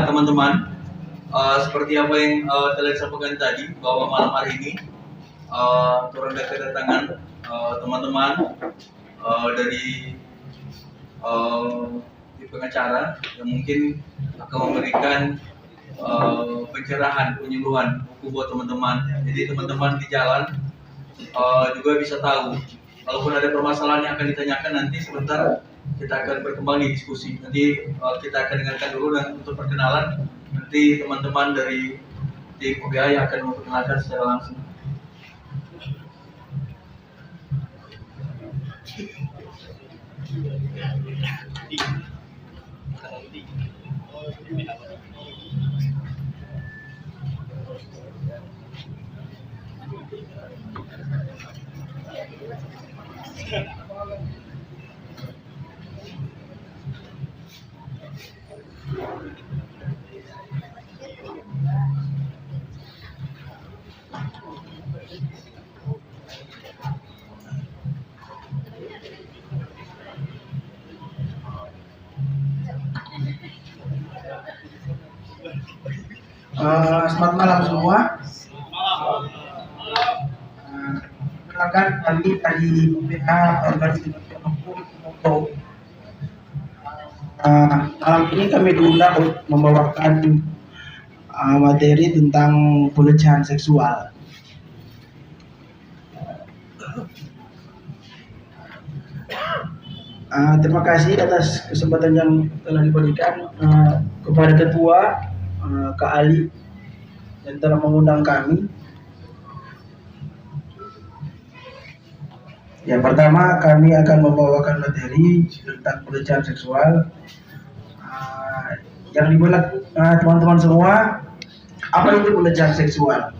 Ya teman-teman, seperti apa yang telah disampaikan tadi, bahwa malam hari ini turun kedatangan teman-teman dari pengacara yang mungkin akan memberikan pencerahan, penyuluhan buku buat teman-teman. Jadi teman-teman di jalan juga bisa tahu. Walaupun ada permasalahan yang akan ditanyakan, nanti sebentar kita akan berkembang di diskusi. Nanti kita akan dengarkan dulu, dan untuk perkenalan nanti teman-teman dari tim OBI akan memperkenalkan secara langsung. Selamat malam semua. Perkenalkan, kami tadi UPH organisasi hukum untuk malam ini kami diundang untuk membawakan materi tentang pelecehan seksual. Terima kasih atas kesempatan yang telah diberikan kepada Ketua Kak Ali yang telah mengundang kami. Yang pertama, kami akan membawakan materi tentang pelecehan seksual. Yang dimana teman-teman semua, apa itu pelecehan seksual?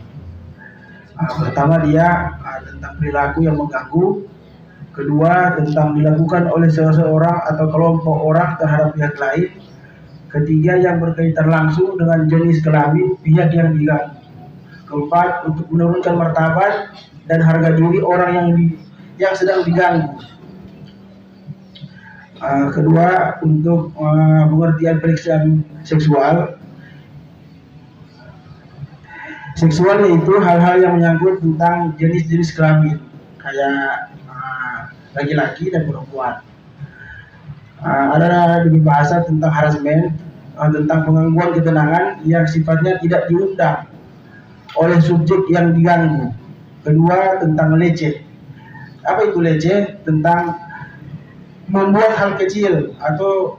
Pertama, dia tentang perilaku yang mengganggu. Kedua, tentang dilakukan oleh seseorang atau kelompok orang terhadap pihak lain. Ketiga, yang berkaitan langsung dengan jenis kelamin pihak yang diganggu. Keempat, untuk menurunkan martabat dan harga diri orang yang sedang diganggu. Kedua, untuk pengertian pelecehan seksual. Seksual yaitu hal-hal yang menyangkut tentang jenis-jenis kelamin, kayak laki-laki dan perempuan. Ada di bahasa tentang harassment, tentang penggangguan ketenangan yang sifatnya tidak diundang oleh subjek yang diganggu. Kedua, tentang leceh. Apa itu leceh? Tentang membuat hal kecil, atau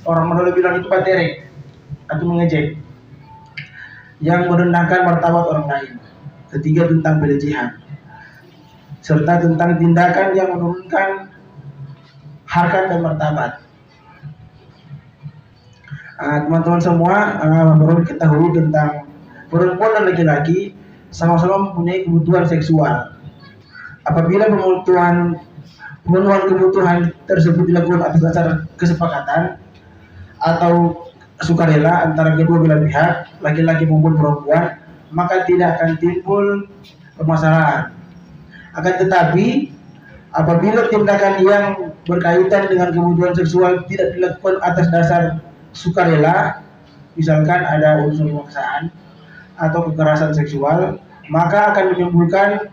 orang Madura bilang itu paterek atau mengejek, yang merendahkan martabat orang lain. Ketiga, tentang pelecehan, serta tentang tindakan yang menurunkan harkat dan martabat. Teman-teman semua perlu diketahui tentang perempuan dan laki-laki sama-sama mempunyai kebutuhan seksual. Apabila pemenuhan kebutuhan tersebut dilakukan atas dasar kesepakatan atau sukarela antara kedua belah pihak, laki-laki maupun perempuan, maka tidak akan timbul permasalahan. Akan tetapi, apabila tindakan yang berkaitan dengan kebutuhan seksual tidak dilakukan atas dasar sukarela, misalkan ada unsur pemaksaan atau kekerasan seksual, maka akan menimbulkan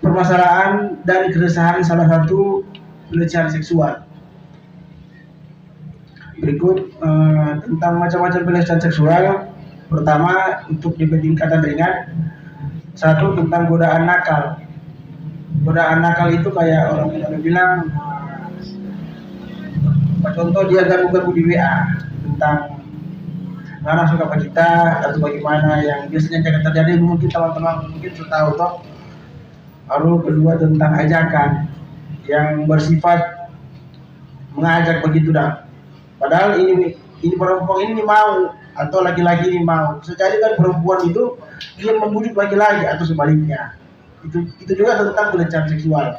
permasalahan dan keresahan, salah satu pelecehan seksual. Berikut tentang macam-macam pelecehan seksual. Pertama, untuk tingkatan ringan, satu, tentang godaan nakal. Godaan nakal itu kayak orang bilang, contoh dia ganggu di WA tentang mana suka apa kita atau bagaimana, yang biasanya jangan terjadi. Mungkin teman-teman mungkin sudah tahu toh. Lalu kedua, tentang ajakan yang bersifat mengajak begitu dah. Padahal ini perempuan ini mau atau laki-laki ini mau. Sejadi kan perempuan itu dia membujuk laki-laki atau sebaliknya. Itu juga tentang pelecehan seksual.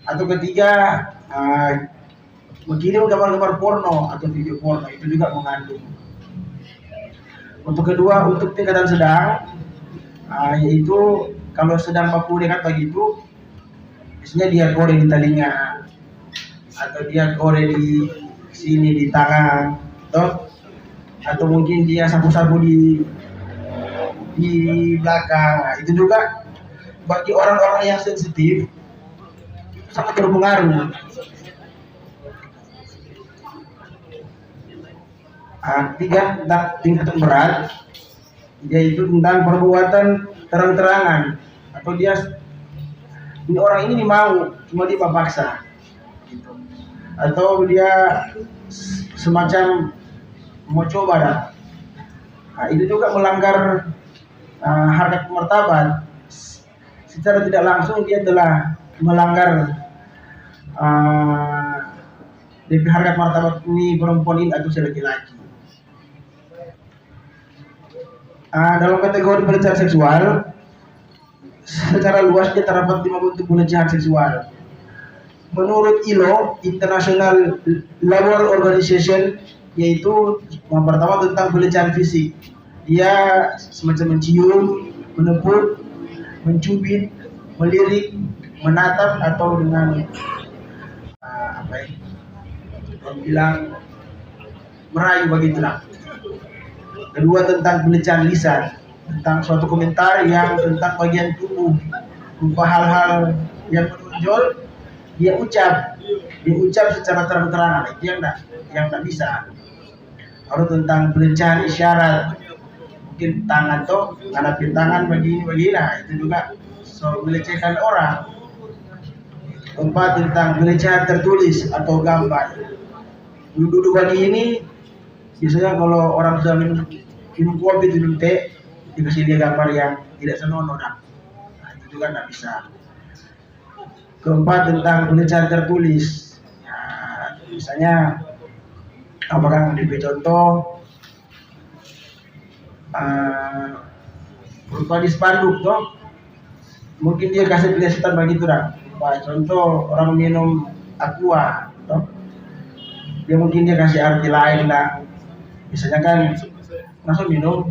Atau ketiga, mengirim gambar-gambar porno atau video porno, itu juga mengandung. Untuk kedua, untuk tingkatan sedang, yaitu kalau sedang baku dekat begitu, biasanya dia goreng di telinga atau dia goreng di sini di tangan, toh atau mungkin dia sapu-sapu di belakang. Nah, itu juga bagi orang-orang yang sensitif itu sangat berpengaruh. Tiga, tentang tingkatan berat, yaitu tentang perbuatan terang-terangan, atau dia ini orang ini mau cuma dia paksa gitu. Atau dia semacam mau coba dah. Nah, itu juga melanggar harkat martabat. Secara tidak langsung dia telah melanggar harkat martabat ini perempuan ini atau si laki-laki. Dalam kategori pelecehan seksual, secara luas dia terdapat 5 bentuk pelecehan seksual. Menurut ILO, International Labour Organization, yaitu yang pertama tentang pelecehan fisik. Dia semacam mencium, menepuk, mencubit, melirik, menatap, atau dengan bilang merayu begitulah. Kedua tentang pelecehan lisan, tentang suatu komentar yang tentang bagian tubuh, berupa hal-hal yang menonjol, dia ucap secara terang-terangan, itu yang tidak bisa. Lalu tentang pelecehan isyarat, mungkin tangan tuh ngadapin tangan begini, nah itu juga melecehkan orang. Keempat tentang pelecehan tertulis atau gambar. Duduk begini, biasanya kalau orang sudah minum kopi, minum teh, dikasih dia gambar yang tidak senonoh, nah itu juga tidak bisa. Keempat tentang pelecehan tertulis, ya, misalnya apakah diberi contoh berupa di spanduk toh, mungkin dia kasih pelesetan begitu dah. Contoh orang minum aqua toh, dia mungkin dia kasih arti lain lah, misalnya kan langsung minum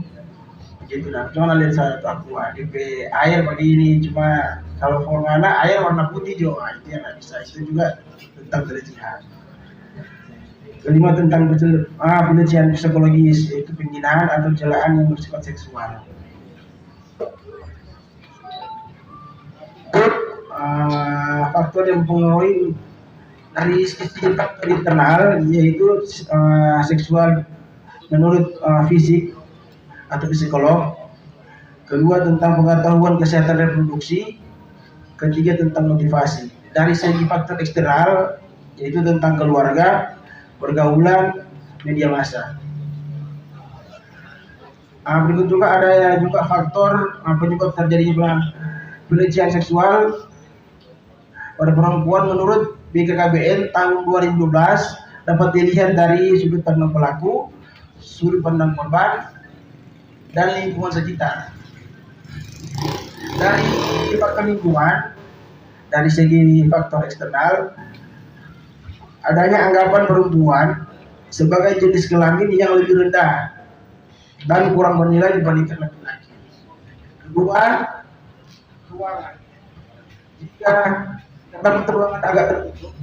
begitu dah, cuma lihat satu aqua di air begini, cuma kalau formana air warna putih jo, itu yang nggak bisa. Itu juga tentang pelecehan. Kelima tentang pelecehan psikologis, yaitu penghinaan atau celaan yang bersifat seksual. Faktor yang mempengaruhi dari sisi faktor internal, yaitu seksual menurut fisik atau psikolog. Kedua tentang pengetahuan kesehatan reproduksi. Ketiga tentang motivasi. Dari segi faktor eksternal, yaitu tentang keluarga, pergaulan, media massa. Berikut juga ada juga faktor penyebab terjadinya pelecehan seksual pada perempuan. Menurut BKKBN tahun 2012 dapat dilihat dari sudut pandang pelaku, sudut pandang korban, dan lingkungan sekitar. Dari faktor lingkungan, dari segi faktor eksternal, adanya anggapan perempuan sebagai jenis kelamin yang lebih rendah dan kurang bernilai dibandingkan laki-laki. Kedua, ruangan. Jika terdapat ruangan agak tertutup,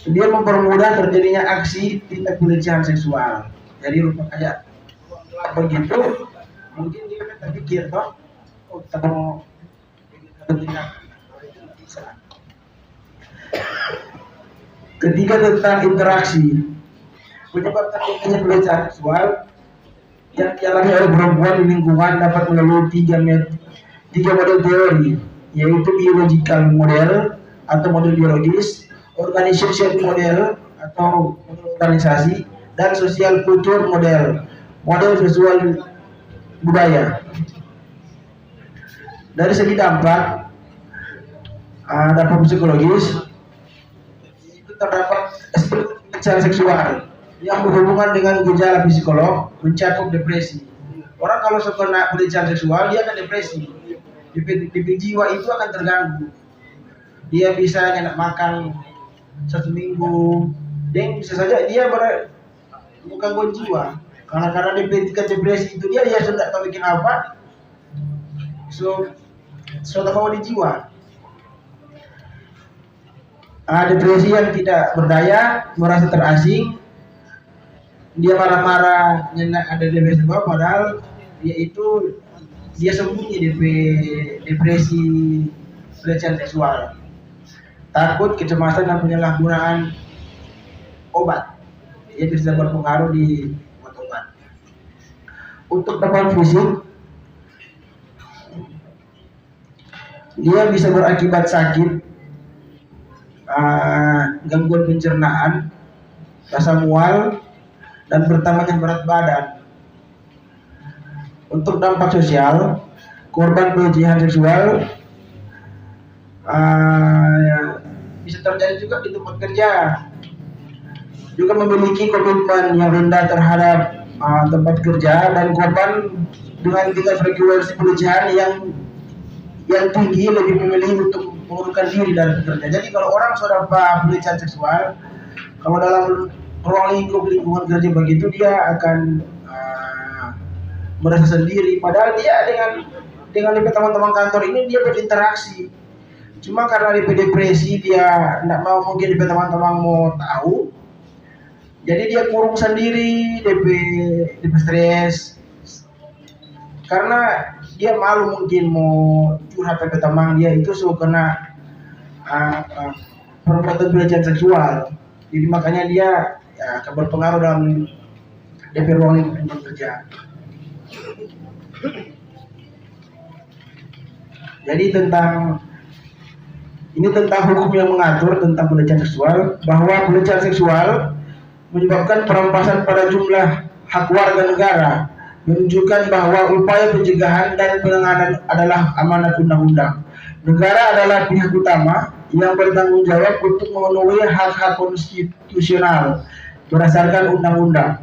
dia mempermudah terjadinya aksi tindak pelecehan seksual. Jadi rupa kayak begitu, mungkin dia terpikir toh, kita mau tindak bisa. Ketiga tentang interaksi. Penyebab terjadinya pelecehan seksual yang dialami oleh perempuan di lingkungan dapat melalui tiga model teori, yaitu biological model atau model biologis, organization model atau model organisasi, dan social culture model visual budaya. Dari segi dampak psikologis, itu terdapat pelecehan seksual yang berhubungan dengan gejala psikolog mencakup depresi. Orang kalau kena pelecehan seksual dia akan depresi. DP jiwa itu akan terganggu. Dia bisa nggak makan 1 minggu, dan bisa saja dia gangguan jiwa. Karena DP depresi itu dia sudah tahu bikin apa, sudah bawa di jiwa. Depresi yang tidak berdaya, merasa terasing, dia marah-marah nyenak ada depresi padahal dia sembunyi depresi pelecehan seksual, takut, kecemasan dan penyalahgunaan obat, dia bisa berpengaruh di obat. Untuk dampak fisik, dia bisa berakibat sakit, gangguan pencernaan, rasa mual, dan bertambahnya berat badan. Untuk dampak sosial, korban pelecehan seksual bisa terjadi juga di tempat kerja, juga memiliki komitmen yang rendah terhadap tempat kerja, dan korban dengan tingkat frekuensi pelecehan yang tinggi lebih memilih untuk mengundurkan diri dari pekerjaan. Jadi kalau orang sudah pelecehan seksual, kalau dalam ruang lingkungan kerja begitu, dia akan merasa sendiri. Padahal dia dengan teman-teman kantor ini dia berinteraksi. Cuma karena depresi, dia tidak mau, mungkin teman-teman mau tahu, jadi dia kurung sendiri, DP stres, karena dia malu mungkin mau curhat ke teman dia itu kena perbuatan pelecehan seksual. Jadi makanya dia akan berpengaruh dalam DP ruang lingkungan kerja. Jadi tentang hukum yang mengatur tentang pelecehan seksual, bahwa pelecehan seksual menyebabkan perampasan pada jumlah hak warga negara, menunjukkan bahwa upaya pencegahan dan penanganan adalah amanat undang-undang. Negara adalah pihak utama yang bertanggung jawab untuk memenuhi hak-hak konstitusional berdasarkan undang-undang.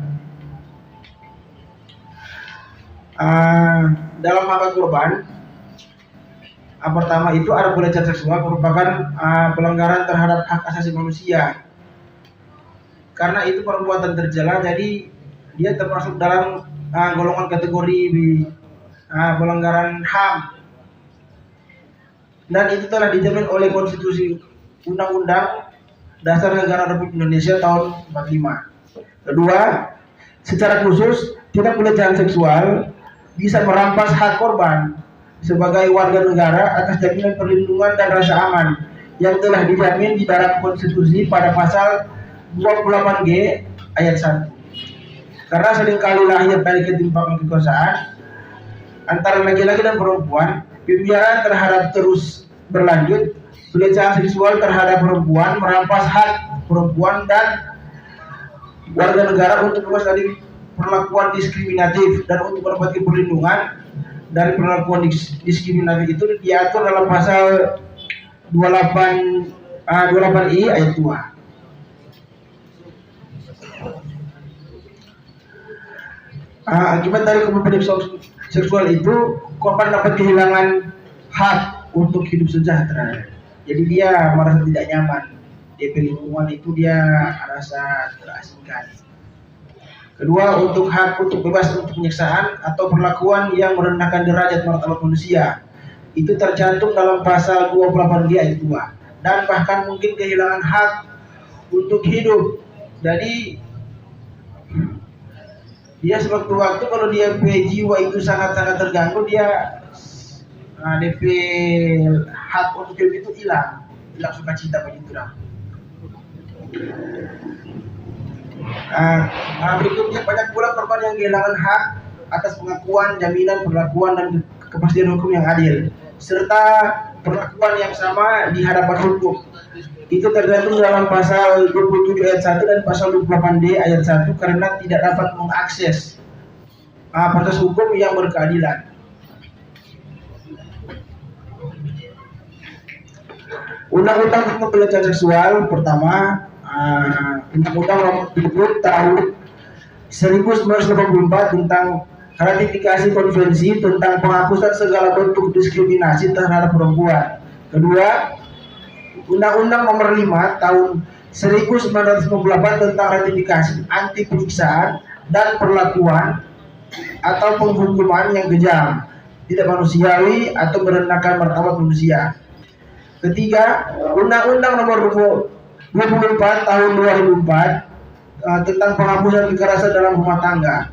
Dalam hak korban, pertama itu ada pelecehan seksual merupakan pelanggaran terhadap hak asasi manusia, karena itu perbuatan tercela, jadi dia termasuk dalam golongan kategori pelanggaran HAM, dan itu telah dijamin oleh konstitusi Undang-Undang Dasar Negara Republik Indonesia tahun 45. Kedua, secara khusus tindak pelecehan seksual bisa merampas hak korban sebagai warga negara atas jaminan perlindungan dan rasa aman yang telah dijamin di dalam konstitusi pada pasal 28G ayat 1. Karena seringkali lahir dari ketimpangan kekuasaan antara laki-laki dan perempuan, pembiaran terhadap terus berlanjut, pelecehan seksual terhadap perempuan merampas hak perempuan dan warga negara untuk bebas dari perlakuan diskriminatif dan untuk mendapatkan perlindungan dari perlakuan diskriminatif itu diatur dalam pasal 28I ayat 2. Akibat dari kekerasan seksual itu, korban dapat kehilangan hak untuk hidup sejahtera. Jadi dia merasa tidak nyaman di lingkungan itu, dia merasa terasingkan. Kedua, untuk hak untuk bebas untuk penyiksaan atau perlakuan yang merendahkan derajat martabat manusia, itu tercantum dalam pasal 28G ayat 2, dan bahkan mungkin kehilangan hak untuk hidup. Jadi dia sewaktu-waktu kalau dia jiwa itu sangat-sangat terganggu, dia DP hak untuk hidup itu hilang sukacita begitu dah. Berikutnya, banyak pula korban yang kehilangan hak atas pengakuan, jaminan, perlakuan dan kepastian hukum yang adil serta perlakuan yang sama di hadapan hukum. Itu tergantung dalam pasal 27 ayat 1 dan pasal 28D ayat 1 karena tidak dapat mengakses proses hukum yang berkeadilan. Undang-undang tentang pelecehan seksual pertama, Undang-Undang Nomor 70 Tahun 1984 tentang ratifikasi konvensi tentang penghapusan segala bentuk diskriminasi terhadap perempuan. Kedua, Undang-Undang Nomor 5 Tahun 1998 tentang ratifikasi anti penyiksaan dan perlakuan atau penghukuman yang kejam, tidak manusiawi atau merendahkan martabat manusia. Ketiga, Undang-Undang Nomor 24 Tahun 2004 tentang penghapusan kekerasan dalam rumah tangga.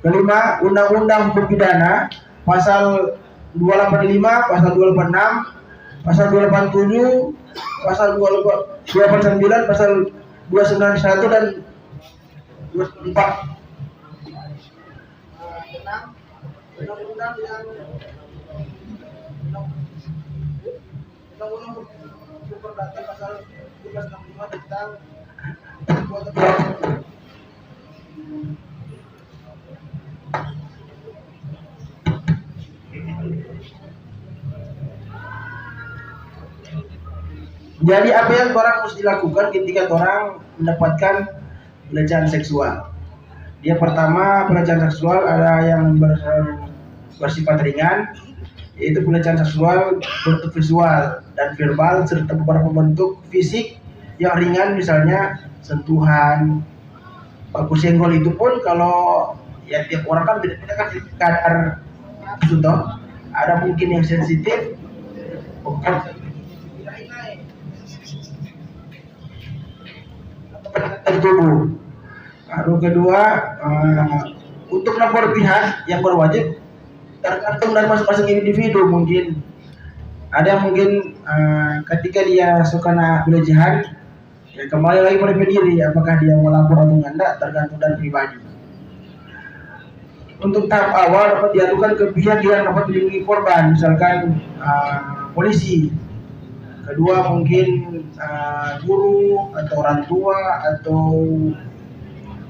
Kelima, Undang-Undang Hukum Pidana pasal 285, pasal 286, pasal 287, pasal 289, pasal 291 dan 294. Undang-undang yang Undang-Undang Hukum Perdata pasal 365 tentang jadi apa yang orang mesti lakukan ketika orang mendapatkan pelecehan seksual? Dia pertama, pelecehan seksual ada yang bersifat ringan, yaitu pelecehan seksual bentuk visual dan verbal serta beberapa bentuk fisik yang ringan, misalnya sentuhan, baku senggol. Itu pun kalau ya tiap orang kan beda-beda kan kadar contoh, ada mungkin yang sensitif tubuh. Lalu kedua, untuk lapor pihak yang berwajib tergantung dari masing-masing individu. Mungkin ada yang mungkin ketika dia suka pelecehan, ya kembali lagi pada diri apakah dia mau lapor atau enggak, tergantung dari pribadi. Untuk tahap awal dapat diadukan ke pihak yang dapat melindungi korban, misalkan polisi. Kedua mungkin guru atau orang tua atau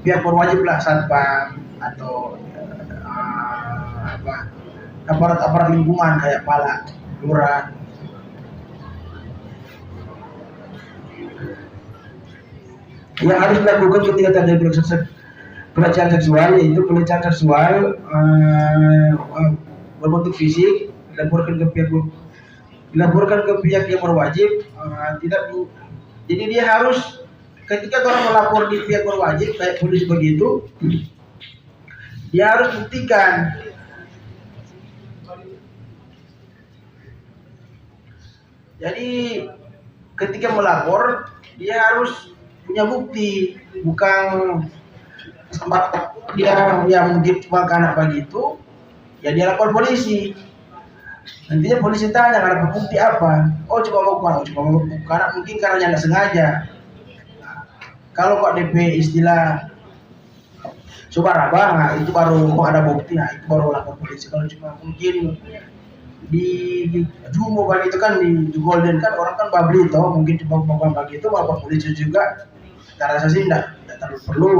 pihak berwajib lah, satpam atau aparat lingkungan kayak pala, lurah. Yang harus dilakukan ketika terjadi pelecehan seksual, yaitu pelecehan seksual berbentuk fisik, dilaporkan ke pihak yang berwajib. Jadi dia harus, ketika orang melapor di pihak berwajib kayak polisi begitu, dia harus buktikan. Jadi ketika melapor dia harus punya bukti, bukan sembarang dia mungkin cuma karena begitu ya dia lapor polisi. Nantinya polisi tanya ada bukti apa? Oh cuma mau karena mungkin karena nggak sengaja. Kalau kok DP istilah coba rabang, nah itu baru kok ada bukti, nah itu baru lapor polisi. Kalau cuma mungkin di Jumo kan itu kan di Golden kan orang kan babli toh, mungkin cuma mau begitu lapor polisi juga. Saya rasa sih tidak terlalu perlu.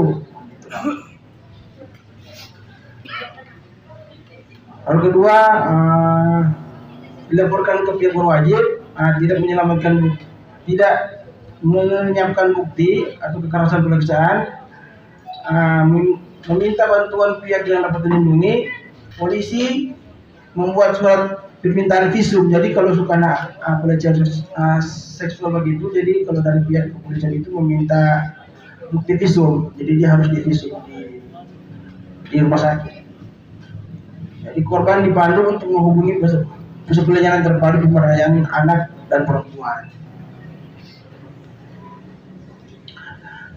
Lalu kedua, dilaporkan ke pihak berwajib, tidak menyiapkan bukti atau kekerasan pelecehan, meminta bantuan pihak yang dapat dilindungi, polisi membuat surat permintaan visum. Jadi kalau suka pelecehan seksual begitu, jadi kalau dari pihak kepolisian itu meminta bukti visum, jadi dia harus divisum di rumah sakit. Jadi korban dipandu untuk menghubungi pusat pelayanan terpadu pemberdayaan anak dan perempuan.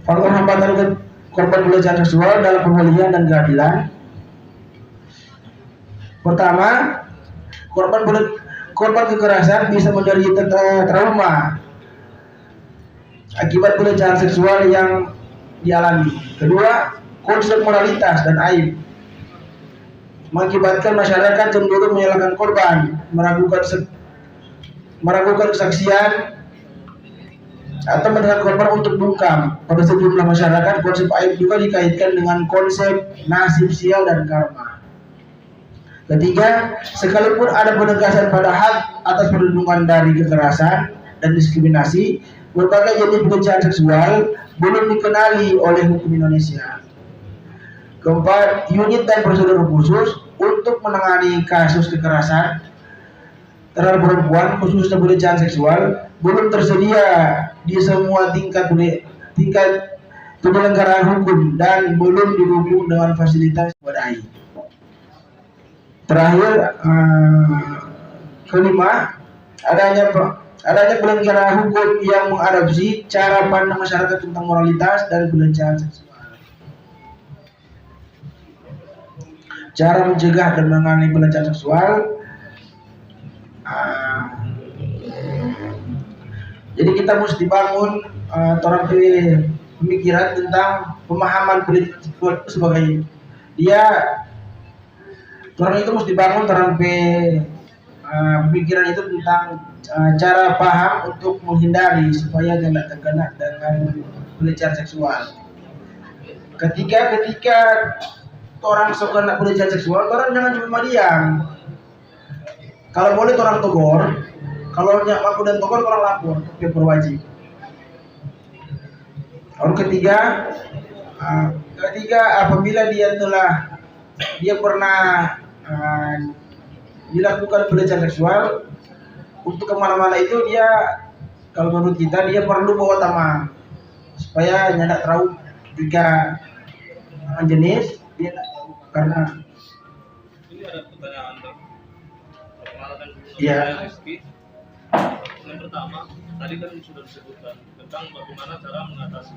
Faktor hambatan ke korban pelecehan seksual dalam pemulihan dan keadilan. Pertama, korban kekerasan bisa menderita trauma akibat pelecehan seksual yang dialami. Kedua, konsep moralitas dan aib mengakibatkan masyarakat cenderung menyalahkan korban, meragukan kesaksian atau menekan korban untuk bungkam. Pada sejumlah masyarakat, konsep aib juga dikaitkan dengan konsep nasib sial dan karma. Ketiga, sekalipun ada penegasan pada hak atas perlindungan dari kekerasan dan diskriminasi, berbagai jenis pelecehan seksual belum dikenali oleh hukum Indonesia. Keempat, unit dan prosedur khusus untuk menangani kasus kekerasan terhadap perempuan, khususnya pelecehan seksual, belum tersedia di semua tingkat penyelenggaraan hukum dan belum didukung dengan fasilitas memadai. Terakhir, kelima, adanya penyelenggaraan hukum yang mengadopsi cara pandang masyarakat tentang moralitas dan pelecehan seksual. cara mencegah dan menangani pelecehan seksual. Jadi kita mesti bangun orang pemikiran tentang pemahaman pelecehan sebagai dia orang itu mesti bangun orang pemikiran itu tentang cara paham untuk menghindari supaya tidak terkena dengan pelecehan seksual. Ketika orang suka kena pelecehan seksual, orang jangan cuma diam. Kalau boleh orang tegur, kalau nggak mampu dan tegur orang lapor ke berwajib. Orang ketiga apabila dia pernah dilakukan pelecehan seksual, untuk kemana-mana itu dia, kalau menurut kita dia perlu bawa teman supaya tidak tahu ketika jenis dia karena ini ada pertanyaan perkenalkan Iya. Rizky. Yang pertama tadi kan sudah disebutkan tentang bagaimana cara mengatasi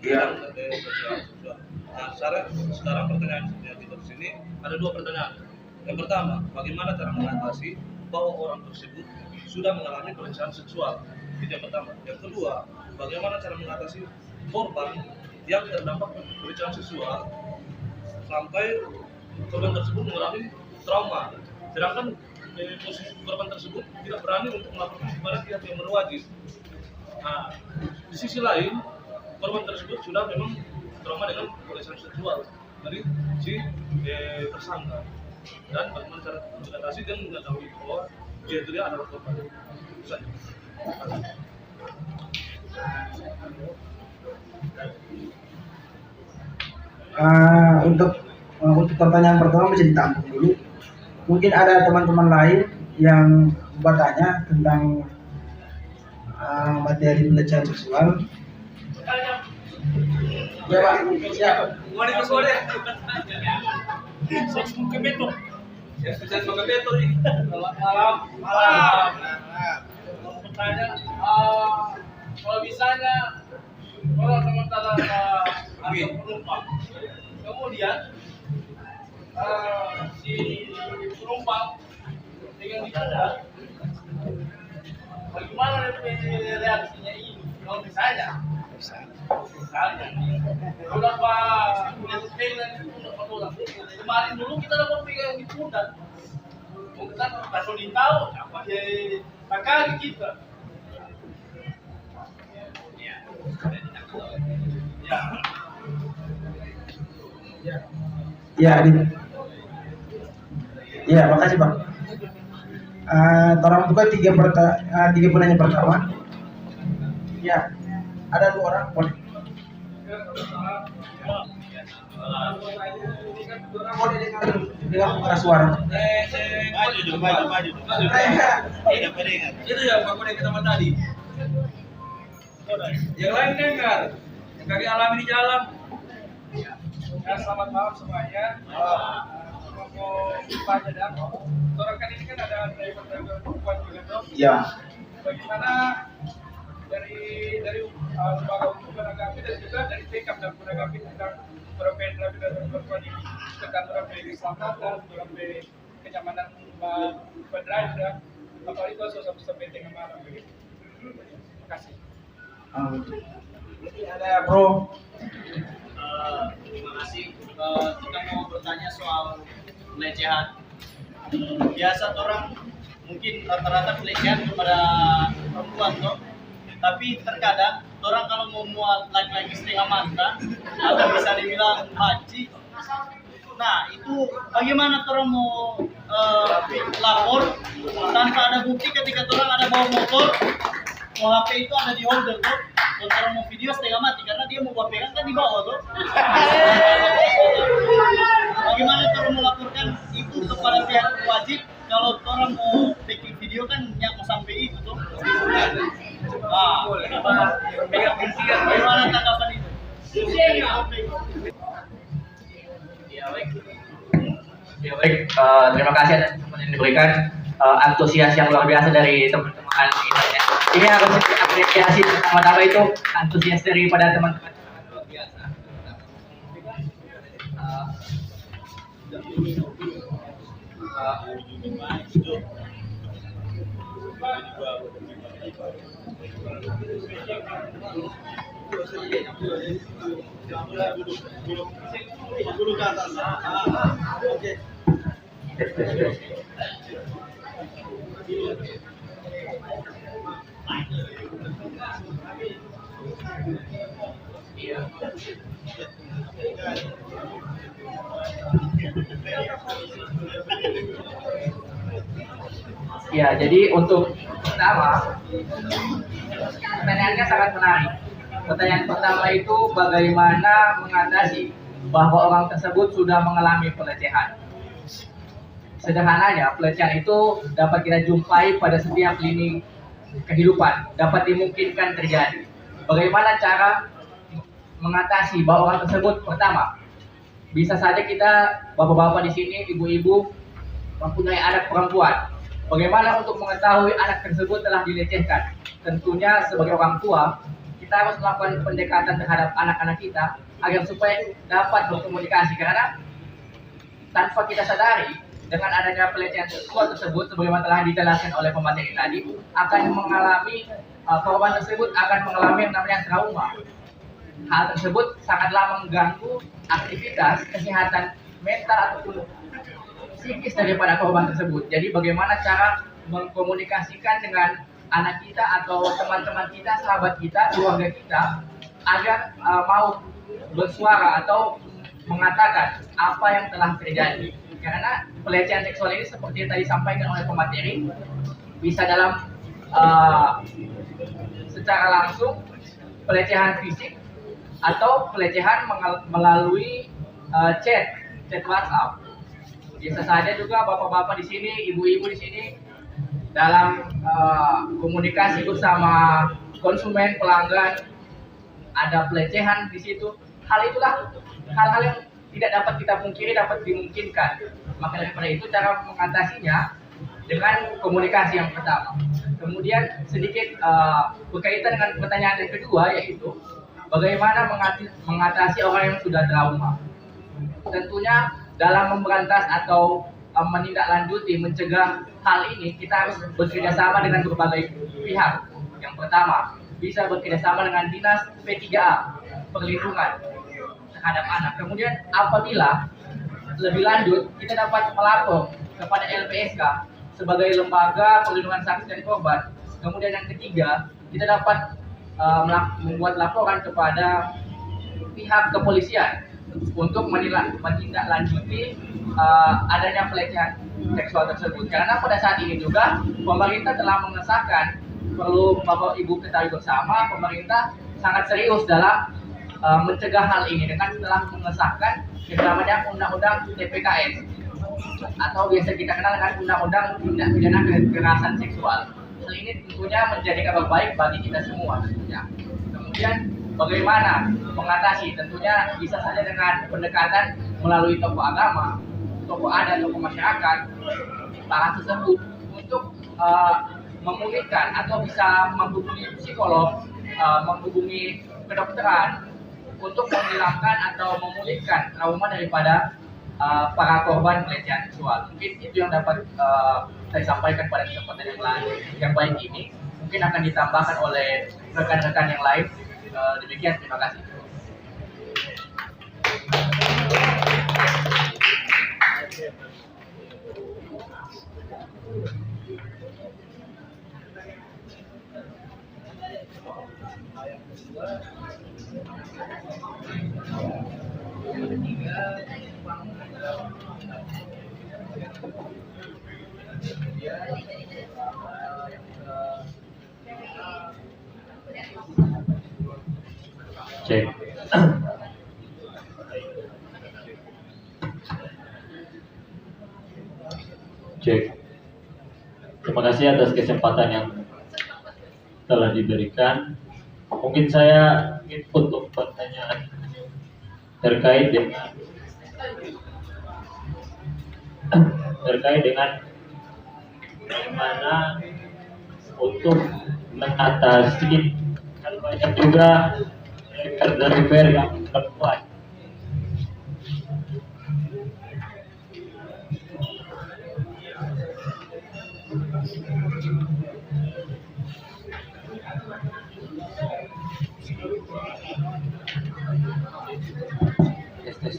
pelecehan seksual. Nah, sekarang pertanyaan kita di sini ada dua pertanyaan. Yang pertama, bagaimana cara mengatasi bahwa orang tersebut sudah mengalami pelecehan seksual? Itu yang pertama. Yang kedua, bagaimana cara mengatasi korban yang terdampak pelecehan seksual sampai korban tersebut mengalami trauma, sedangkan posisi korban tersebut tidak berani untuk melaporkan kepada pihak yang berwajib. Nah, di sisi lain, korban tersebut sudah memang trauma dengan pelecehan seksual dari si tersangka, dan bagaimana cara mengatasi dan mengetahui bahwa dia adalah korban. Itu saja. Untuk pertanyaan pertama bisa ditampung dulu. Mungkin ada teman-teman lain yang bertanya tentang materi pelecehan seksual. Ya Pak, siapa? Bertanya, kalau misalnya orang sementara atau penumpang, kemudian si penumpang dengan ditunda, bagaimana reaksinya ini? Kalau misalnya udah Pak kemarin dulu kita dapat pegang ditunda, kita langsung ditahu apa kaki kita. Ya, makasih Bang. Tolong buka tiga pertanyaan pertama. Ya, ada 2 orang. Boleh. Boleh dengar suara. Maju. Itu ya Pak Kode teman tadi. Yang lain dengar, yang kaki alami di jalan. Ya, selamat malam semuanya. Mau tanya dan orang kan ini kan ada driver perempuan juga tuh. Ya. Bagaimana dari lembaga hukum menanggapi dan juga dari TK dan menanggapi tentang driver perempuan ini tentang keselamatan, kenyamanan pendriver, apalagi itu sampai tengah malam begitu. Terima kasih. Ada Bro. Terima kasih. Kita mau bertanya soal pelecehan. Biasa orang mungkin rata-rata pelecehan kepada perempuan toh. Tapi terkadang orang kalau mau muat laki-laki setengah mantan atau bisa dibilang haji. Nah itu bagaimana orang mau lapor tanpa ada bukti ketika orang ada bawa motor, mau HP itu ada di holder tuh. Kalau orang mau video setengah mati karena dia mau bawa pegang kan di bawah tuh. Bagaimana orang mau laporkan itu kepada pihak wajib kalau orang mau bikin video kan yang mau sampai itu tuh. Bagaimana tanggapan itu? Baik, terima kasih atas kesempatan yang diberikan. Antusias yang luar biasa dari teman-teman ini harus apresiasi. Pertama-tama itu antusias daripada teman-teman luar biasa. Ya, jadi untuk pertama, pertanyaannya sangat menarik. Pertanyaan pertama itu bagaimana mengatasi bahwa orang tersebut sudah mengalami pelecehan. Sederhananya, pelecehan itu dapat kita jumpai pada setiap lini kehidupan, dapat dimungkinkan terjadi. Bagaimana cara mengatasi bahwa orang tersebut? Pertama, bisa saja kita, bapak-bapak di sini, ibu-ibu, mempunyai anak perempuan. Bagaimana untuk mengetahui anak tersebut telah dilecehkan? Tentunya sebagai orang tua, kita harus melakukan pendekatan terhadap anak-anak kita agar supaya dapat berkomunikasi, karena tanpa kita sadari dengan adanya pelecehan seksual tersebut, sebagaimana telah dijelaskan oleh pemateri tadi, akan mengalami korban tersebut akan mengalami yang namanya trauma. Hal tersebut sangatlah mengganggu aktivitas kesehatan mental ataupun psikis daripada korban tersebut. Jadi bagaimana cara mengkomunikasikan dengan anak kita atau teman-teman kita, sahabat kita, keluarga kita agar mau bersuara atau mengatakan apa yang telah terjadi. Karena pelecehan seksual ini seperti yang tadi disampaikan oleh pemateri, bisa dalam secara langsung pelecehan fisik atau pelecehan melalui chat WhatsApp. Bisa saja juga bapak-bapak di sini, ibu-ibu di sini dalam komunikasi bersama konsumen, pelanggan, ada pelecehan di situ. Hal itulah hal-hal yang tidak dapat kita pungkiri, dapat dimungkinkan. Maka daripada itu cara mengatasinya dengan komunikasi yang pertama. Kemudian sedikit berkaitan dengan pertanyaan yang kedua, yaitu bagaimana mengatasi orang yang sudah trauma. Tentunya dalam memberantas atau menindaklanjuti, mencegah hal ini, kita harus bekerjasama dengan berbagai pihak. Yang pertama, bisa bekerjasama dengan Dinas P3A, perlindungan terhadap anak. Kemudian apabila lebih lanjut, kita dapat melapor kepada LPSK sebagai lembaga perlindungan saksi dan korban. Kemudian yang ketiga, kita dapat membuat laporan kepada pihak kepolisian untuk menindaklanjuti adanya pelecehan seksual tersebut. Karena pada saat ini juga pemerintah telah mengesahkan, perlu Bapak Ibu ketahui bersama, pemerintah sangat serius dalam mencegah hal ini dengan telah mengesahkan yang namanya Undang-Undang TPKS atau biasa kita kenal dengan Undang-Undang Tindak Pidana Kekerasan Seksual. Hal ini tentunya menjadi kabar baik bagi kita semua tentunya. Kemudian bagaimana mengatasi? Tentunya bisa saja dengan pendekatan melalui tokoh agama, tokoh adat, tokoh masyarakat, para tersebut untuk memulihkan atau bisa menghubungi psikolog, menghubungi kedokteran untuk menghilangkan atau memulihkan trauma daripada para korban pelecehan seksual. Mungkin itu yang dapat saya sampaikan pada kesempatan yang baik ini. Mungkin akan ditambahkan oleh rekan-rekan yang lain. Demikian, terima kasih. Cek. Cek. Terima kasih atas kesempatan yang telah diberikan. Mungkin saya input untuk pertanyaan terkait dengan bagaimana untuk mengatasi, kan banyak juga driver yang perempuan.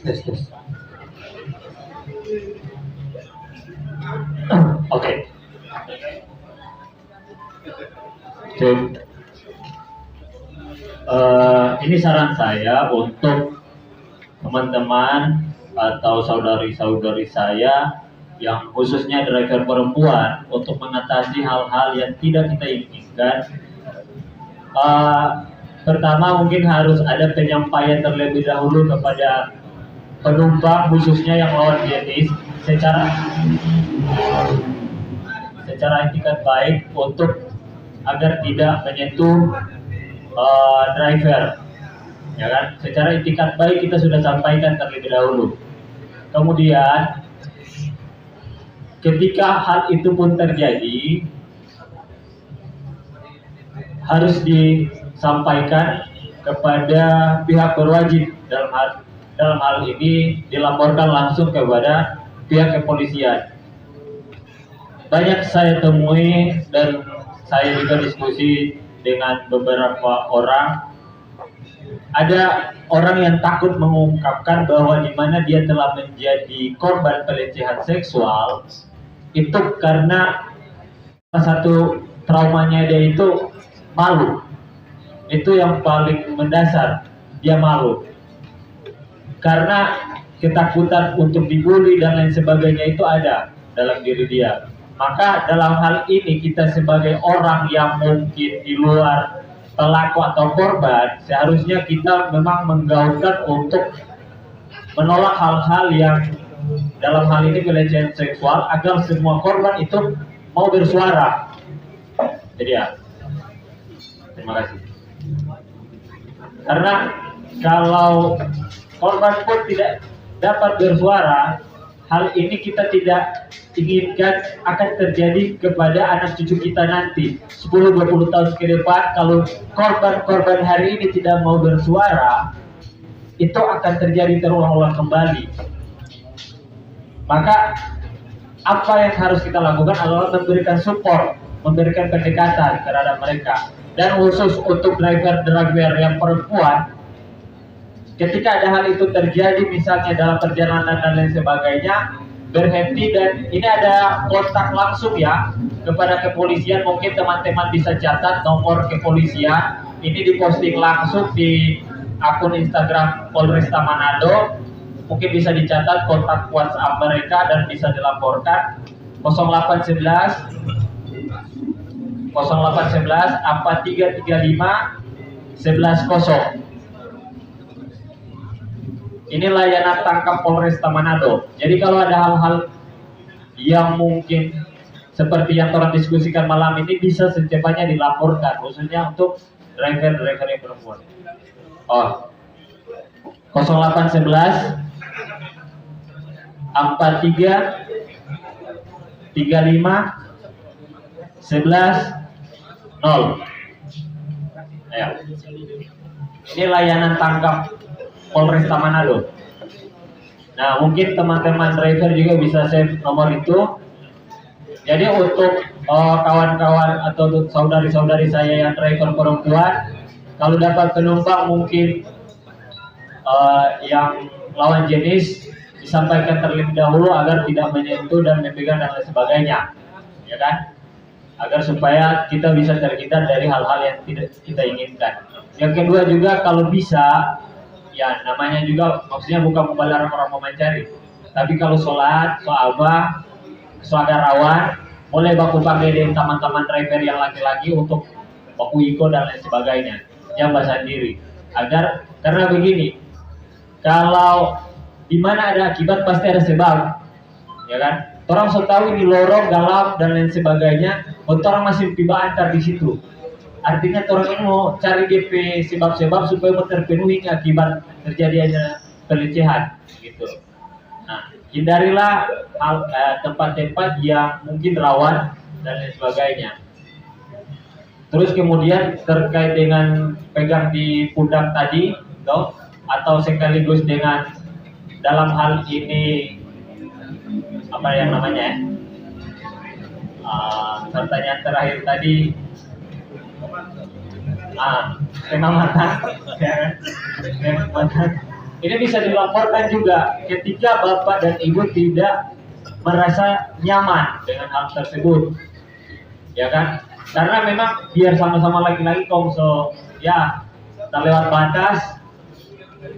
Tes. Oke. Cek. Ini saran saya untuk teman-teman atau saudari-saudari saya yang khususnya driver perempuan untuk mengatasi hal-hal yang tidak kita inginkan. Pertama mungkin harus ada penyampaian terlebih dahulu kepada penumpang khususnya yang lawan jenis secara etikat baik untuk agar tidak menyentuh driver, ya kan? Secara etikat baik kita sudah sampaikan terlebih dahulu. Kemudian ketika hal itu pun terjadi harus disampaikan kepada pihak berwajib, dalam hal ini dilaporkan langsung kepada pihak kepolisian. Banyak saya temui dan saya juga diskusi dengan beberapa orang. Ada orang yang takut mengungkapkan bahwa di mana dia telah menjadi korban pelecehan seksual itu karena salah satu traumanya dia itu malu. Itu yang paling mendasar, dia malu. Karena ketakutan untuk dibully dan lain sebagainya itu ada dalam diri dia. Maka dalam hal ini kita sebagai orang yang mungkin di luar pelaku atau korban, seharusnya kita memang menggaungkan untuk menolak hal-hal yang dalam hal ini pelecehan seksual agar semua korban itu mau bersuara. Jadi ya, terima kasih. Karena kalau korban pun tidak dapat bersuara, hal ini kita tidak inginkan akan terjadi kepada anak cucu kita nanti 10-20 tahun ke depan. Kalau korban-korban hari ini tidak mau bersuara, itu akan terjadi terulang-ulang kembali. Maka apa yang harus kita lakukan adalah memberikan support, memberikan pendekatan terhadap mereka. Dan khusus untuk driver-driver yang perempuan, ketika ada hal itu terjadi misalnya dalam perjalanan dan lain sebagainya, berhenti. Dan ini ada kontak langsung ya kepada kepolisian. Mungkin teman-teman bisa catat nomor kepolisian, ini diposting langsung di akun Instagram Polresta Manado. Mungkin bisa dicatat kontak WhatsApp mereka dan bisa dilaporkan 0811 4335 110. Ini layanan tangkap Polresta Manado. Jadi kalau ada hal-hal yang mungkin seperti yang orang diskusikan malam ini bisa secepatnya dilaporkan, khususnya untuk driver-driver yang perempuan. 0811 43 35 11 0. Ayo. Ini layanan tangkap Polresta Manado. Nah, mungkin teman-teman driver juga bisa save nomor itu. Jadi untuk kawan-kawan atau untuk saudari-saudari saya yang driver perempuan, kalau dapat penumpang mungkin yang lawan jenis, disampaikan terlebih dahulu agar tidak menyentuh dan memegang dan lain sebagainya, ya kan? Agar supaya kita bisa terhindar dari hal-hal yang tidak kita inginkan. Yang kedua juga kalau bisa, ya namanya juga maksudnya bukan melarang orang mencari, tapi kalau sholat, so'abah, rawan, boleh baku pakai dengan teman-teman driver yang laki-laki untuk baku iko dan lain sebagainya, yang bahasa diri. Agar, karena begini, kalau di mana ada akibat pasti ada sebab, ya kan? Orang so tahu ini lorong, galap dan lain sebagainya, orang masih tiba antar di situ. Artinya orang ini mau cari DP sebab-sebab supaya terpenuhi akibat terjadinya pelecehan, gitu. Nah, hindarilah tempat-tempat yang mungkin rawan dan lain sebagainya. Terus kemudian terkait dengan pegang di pundak tadi, atau sekaligus dengan dalam hal ini apa yang namanya pertanyaan terakhir tadi, setengah mata, Ini bisa dilaporkan juga ketika bapak dan ibu tidak merasa nyaman dengan hal tersebut, ya kan? Karena memang biar sama-sama laki-laki kongso, ya terlewat batas.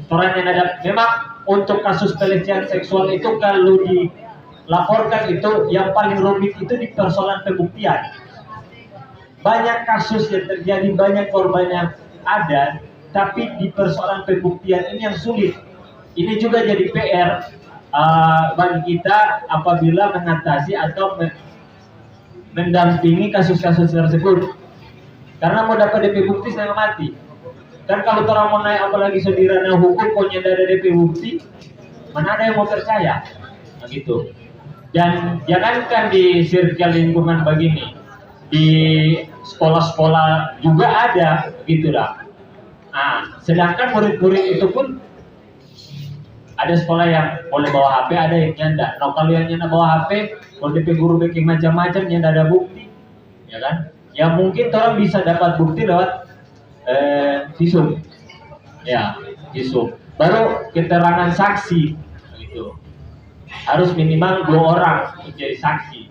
Orang yang ada, memang untuk kasus pelecehan seksual itu kalau dilaporkan itu yang paling rumit itu di persoalan pembuktian. Banyak kasus yang terjadi, banyak korban yang ada, tapi di persoalan pembuktian ini yang sulit. Ini juga jadi PR bagi kita apabila mengatasi atau mendampingi kasus-kasus tersebut. Karena mau dapat DP bukti saya mati. Dan kalau orang mau naik apalagi sedirana hukum, pokoknya dari DP bukti, mana ada yang mau percaya? Nah, gitu. Dan jangankan di circle lingkungan begini, di sekolah-sekolah juga ada, gitu dah. Nah, sedangkan murid-murid itu pun ada sekolah yang boleh bawa HP, ada yang nyanda. Nah, kalau yang nyanda bawa HP, kalau DP guru bikin macam-macam, nyanda ada bukti, ya kan? Ya mungkin orang bisa dapat bukti lewat visum, ya visum. Baru keterangan saksi, gitu. Harus minimal 2 orang menjadi saksi.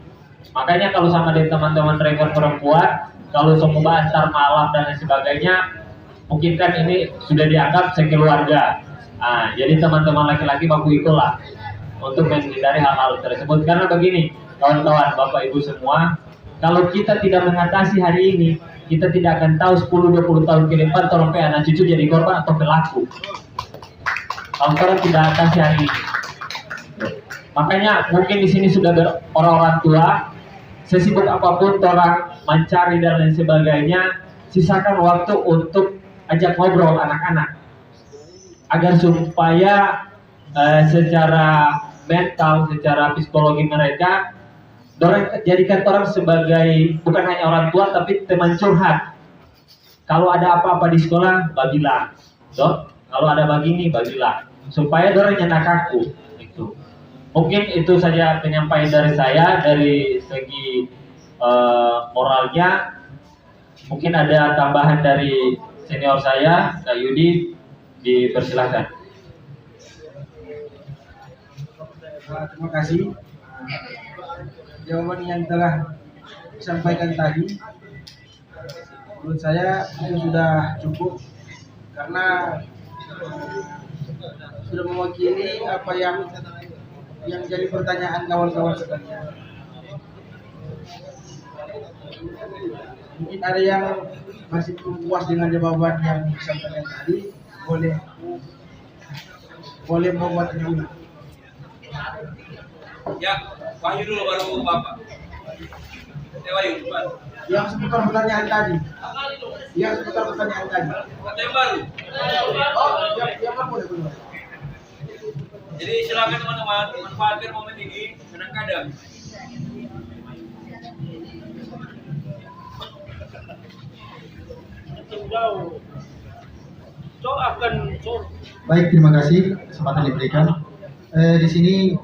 Makanya kalau sama dari teman-teman rekor perempuan, kalau semua antar malam dan lain sebagainya, mungkin kan ini sudah dianggap sekeluarga. Nah, jadi teman-teman laki-laki baku itulah untuk menghindari hal-hal tersebut. Karena begini, kawan-kawan, bapak ibu semua, kalau kita tidak mengatasi hari ini, kita tidak akan tahu 10-20 tahun ke depan sampai anak cucu jadi korban atau pelaku. Kalau orang tidak atasi hari ini. Makanya mungkin di sini sudah orang-orang tua, sesibuk apapun orang mencari dan lain sebagainya, sisakan waktu untuk ajak ngobrol anak-anak agar supaya secara mental, secara psikologi mereka jadikan orang sebagai bukan hanya orang tua tapi teman curhat. Kalau ada apa-apa di sekolah, bagilah. Kalau ada begini, bagilah. Supaya orang nyenak kaku. Itu. Mungkin itu saja penyampaian dari saya dari segi moralnya. Mungkin ada tambahan dari senior saya, Kak Yudi, dipersilahkan. Terima kasih. Jawaban yang telah disampaikan tadi, menurut saya itu sudah cukup karena sudah mewakili apa yang jadi pertanyaan kawan-kawan sekalian. Mungkin ada yang masih puas dengan jawaban yang disampaikan tadi, boleh membuat ulang. Ya, Wahyu dulu baru Bapak. Wahyu, cepat. Yang seputar pertanyaan tadi. Kata yang baru. Oh, yang apa boleh. Jadi silakan teman-teman manfaatkan momen ini kadang-kadang. Baik, terima kasih kesempatan diberikan. Di sini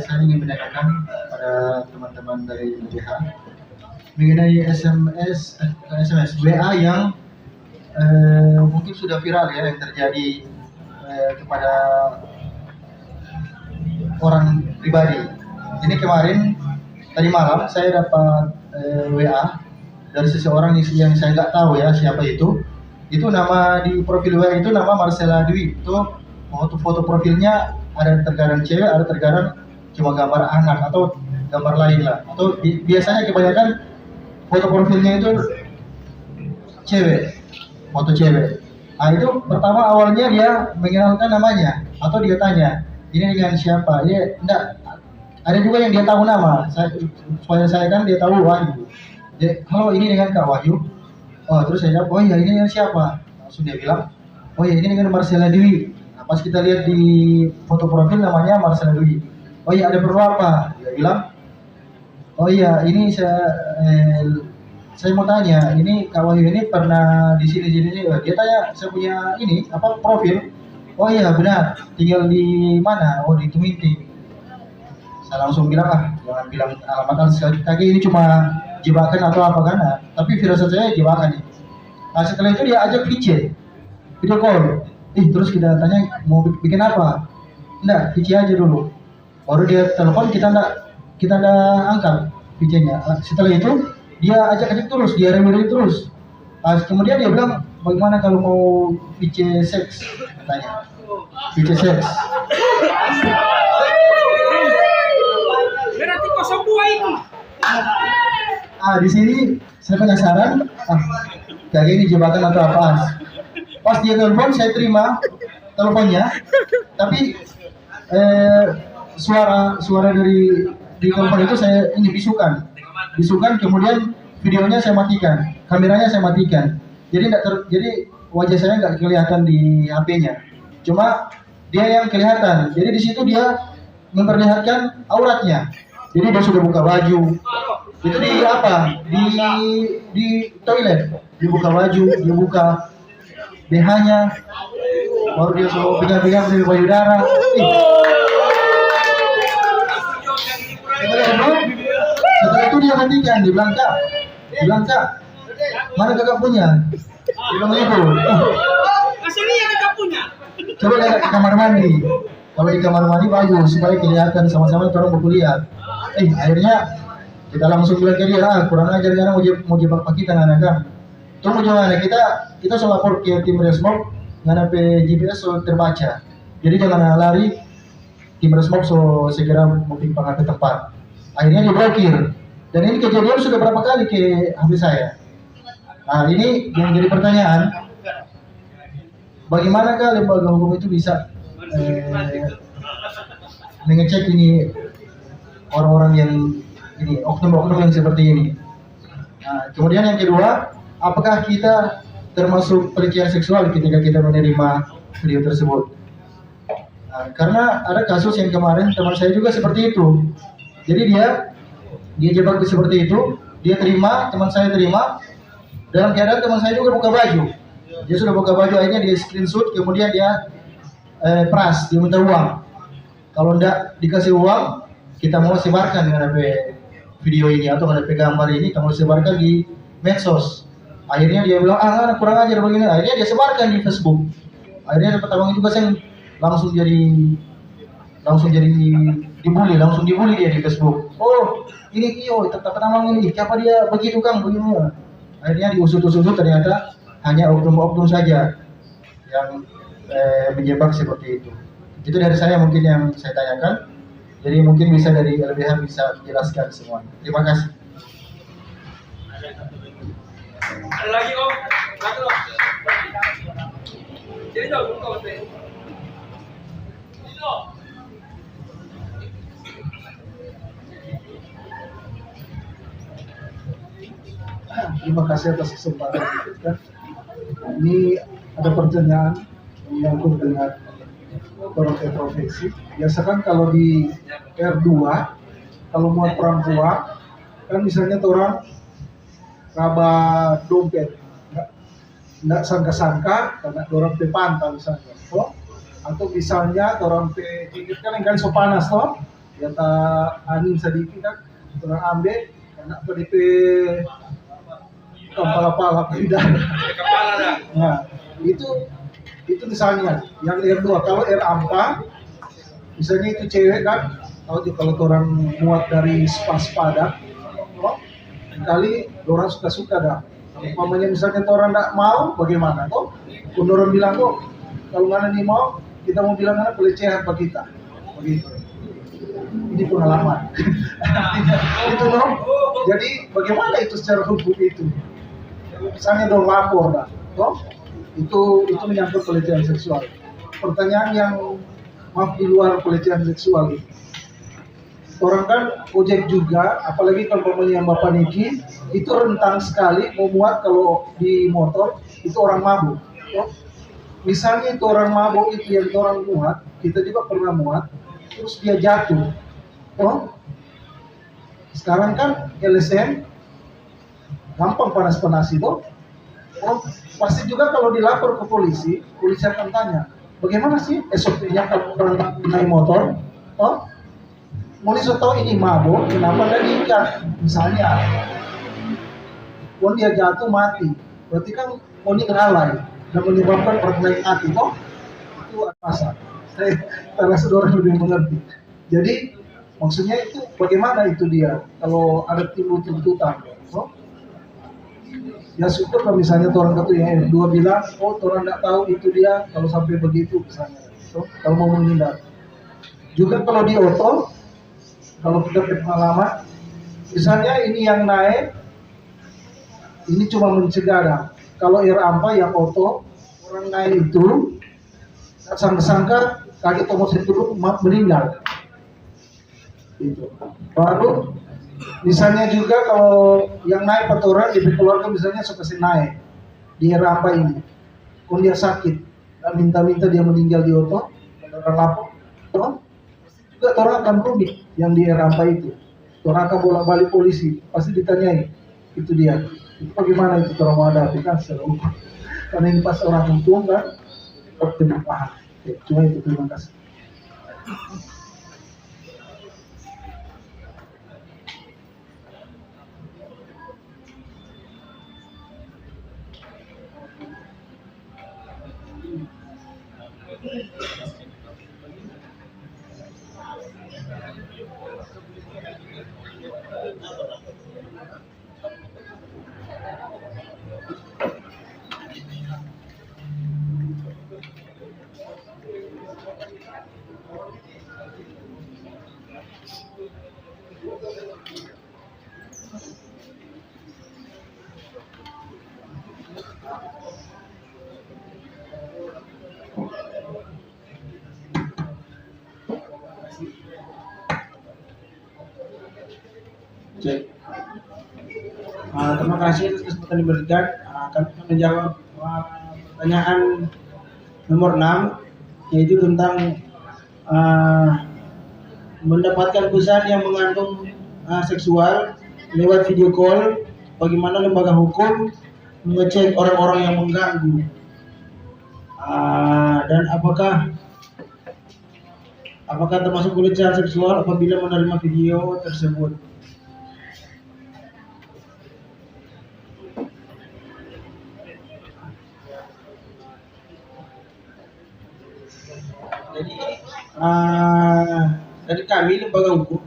saya ingin menanyakan pada teman-teman dari LBH mengenai SMS WA yang mungkin sudah viral ya, yang terjadi kepada orang pribadi. Ini kemarin tadi malam saya dapat WA dari seseorang yang saya nggak tahu ya siapa itu. Itu nama di profil WA itu nama Marcella Dwi. Itu foto profilnya ada terkadang cewek, ada terkadang cuma gambar anak atau gambar lain lah. Atau biasanya kebanyakan foto profilnya itu cewek, foto cewek. Nah itu pertama awalnya dia mengenalkan namanya atau dia tanya ini dengan siapa? Dia enggak. Ada juga yang dia tahu nama. Supaya saya kan dia tahu Wahyu. Halo, ini dengan Kak Wahyu. Oh, terus saya jawab, oh iya ini dengan siapa? Langsung dia bilang, oh iya ini dengan Marcella Dwi. Nah, pas kita lihat di foto profil namanya Marcella Dwi. Oh iya, ada perlu apa? Dia bilang, oh iya ini saya mau tanya, ini Kak Wahyu ini pernah di sini. Dia tanya, saya punya ini apa profil. Oh iya benar, tinggal di mana? Oh di Tuminti. Saya langsung bilang jangan bilang alamat sekali lagi, ini cuma jebakan atau apa kan? Tapi firasat saya jebakan ini. Nah setelah itu dia ajak video call. Terus kita tanya mau bikin apa? Enggak, VC aja dulu. Baru dia telepon, kita enggak angkat VC-nya. Setelah itu dia ajak terus, dia review terus. Kemudian dia bilang, bagaimana kalau mau VC seks? Katanya VC seks. Berarti 02 itu. Di sini saya penasaran, kayak ini jebakan atau apa? Pas dia telepon, saya terima teleponnya, tapi suara dari di telepon itu saya ini bisukan, kemudian videonya saya matikan, kameranya saya matikan, jadi wajah saya nggak kelihatan di HP-nya, cuma dia yang kelihatan. Jadi di situ dia memperlihatkan auratnya, jadi dia sudah buka baju. Itu di apa? Di toilet, dibuka baju, dibuka BH-nya, baru dia suruh pegang-pegang dari payudara. Setelah itu dia hentikan, dia bilang, Kak, mana kakak punya? Dia bilang itu. Aslinya kakak punya. Coba lihat ke kamar mandi. Kalau di kamar mandi bagus, supaya kelihatan sama-sama orang berkuliah. Akhirnya kita langsung bilang ke dia, kurang ajar karena mau jebak kita nggak kan? Tunggu jangan, kita sudah lapor ke tim Resmob, nggak GPS so terbaca. Jadi jangan lari, tim Resmob so segera mungkin ke tempat. Akhirnya diblokir. Dan ini kejadian sudah berapa kali ke HP saya. Nah ini yang jadi pertanyaan, bagaimanakah lembaga hukum itu bisa mengecek ini orang-orang yang ini oknum-oknum yang seperti ini. Nah, kemudian yang kedua, apakah kita termasuk pelecehan seksual ketika kita menerima video tersebut? Nah, karena ada kasus yang kemarin teman saya juga seperti itu. Jadi dia jebak seperti itu, teman saya terima, dalam keadaan teman saya juga buka baju. Dia sudah buka baju, akhirnya dia screenshot, kemudian dia pras, dia minta uang. Kalau enggak dikasih uang, kita mau sebarkan dengan video ini atau ada gambar ini, kamu sebarkan di medsos. Akhirnya dia bilang, kurang ajar begini. Akhirnya dia sebarkan di Facebook. Akhirnya dapat abang juga saya langsung dibully dia di Facebook. Oh, ini tetap abang ini, siapa dia begitu Kang, begini. Akhirnya diusut-usut, ternyata hanya oknum-oknum saja yang menjebak seperti itu. Itu dari saya mungkin yang saya tanyakan. Jadi mungkin bisa dari LBH bisa jelaskan semua. Terima kasih. Ada lagi Om? Satu Om. Jadi dong, buka Om. Terima kasih atas kesempatan kita. Ini ada pertanyaan menyangkut dengan profesi. Biasa kan kalau di R2, kalau muat perempuan, kan misalnya orang raba dompet, nggak sangka-sangka, karena orang pe pantau misalnya, toh? Atau misalnya orang pe tinggi kan yang so panas toh, ya angin sedikit kan, orang ambil, karena PDP kepala tidak. Kepala dah. Nah, itu misalnya yang R2. Kalau R4 misalnya itu cewek kan, kalau orang muat dari spa-spada, kali orang suka-suka dah. Umpamanya misalnya orang tidak mau, bagaimana kok? Orang bilang kok, kalau mana nih mau, kita mau bilang mana pelecehan bagi kita, begitu. Ini pengalaman. Itu dong. Jadi bagaimana itu secara hukum itu? Misalnya dong lapor dah, toh? Itu menyangkut pelecehan seksual. Pertanyaan yang maaf di luar pelecehan seksual gitu. Orang kan ojek juga, apalagi kalau yang Bapak Niki itu rentan sekali mau muat kalau di motor itu orang mabuk. Toh? Misalnya itu orang mabuk itu yang orang muat, kita juga pernah muat, terus dia jatuh. Toh? Sekarang kan LSM gampang panas-panas itu. Oh, pasti juga kalau dilapor ke polisi akan tanya, bagaimana sih SOP-nya kalau orang naik motor? Oh, mau tahu ini mabuk, kenapa dia diikat? Misalnya, dia jatuh mati, berarti kan mau lalai dan menyebabkan orang lain mati. Oh, itu pasal. Saya rasa orang lebih mengerti. Jadi maksudnya itu bagaimana itu dia kalau ada timbul tuntutan, so, ya syukur kalau misalnya orang satu yang dua bilang, oh orang tidak tahu itu dia kalau sampai begitu misalnya, so, kalau mau menghindar. Juga kalau di oto, kalau kita pengalaman, misalnya ini yang naik, ini cuma mencegah. Kalau rampa yang oto, orang naik itu, sangka-sangka kaget tombol itu meninggal. Gitu. Baru misalnya juga kalau yang naik patoran di keluarga misalnya suka naik di rampa ini, kalau dia sakit, minta-minta dia meninggal di oto, orang lapor, juga orang akan rugi yang di rampa itu. Orang akan bolak-balik polisi, pasti ditanyai itu dia. Itu bagaimana itu orang mau hadapi kan secara hukum? Karena ini pas orang hukum kan, tidak paham. Cuma itu, terima kasih. Terima kasih atas kesempatan diberikan. Kami akan menjawab pertanyaan nomor 6, yaitu tentang mendapatkan pesan yang mengandung seksual lewat video call. Bagaimana lembaga hukum mengecek orang-orang yang mengganggu, dan apakah termasuk pelecehan seksual apabila menerima video tersebut. Jadi dari kami lembaga hukum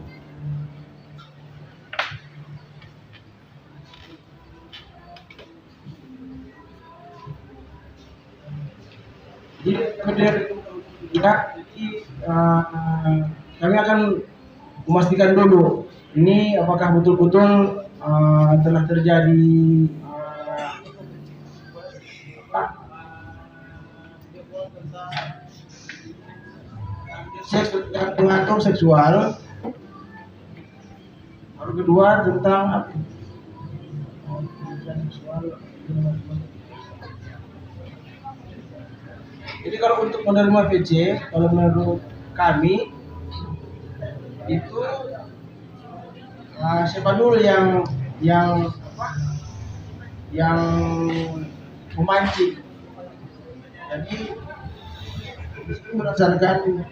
kami akan memastikan dulu ini apakah betul-betul telah terjadi pengatur seksual. Baru kedua tentang jadi kalau untuk menerima VC, kalau menurut kami itu siapa dulu yang memancing. Jadi itu berdasarkan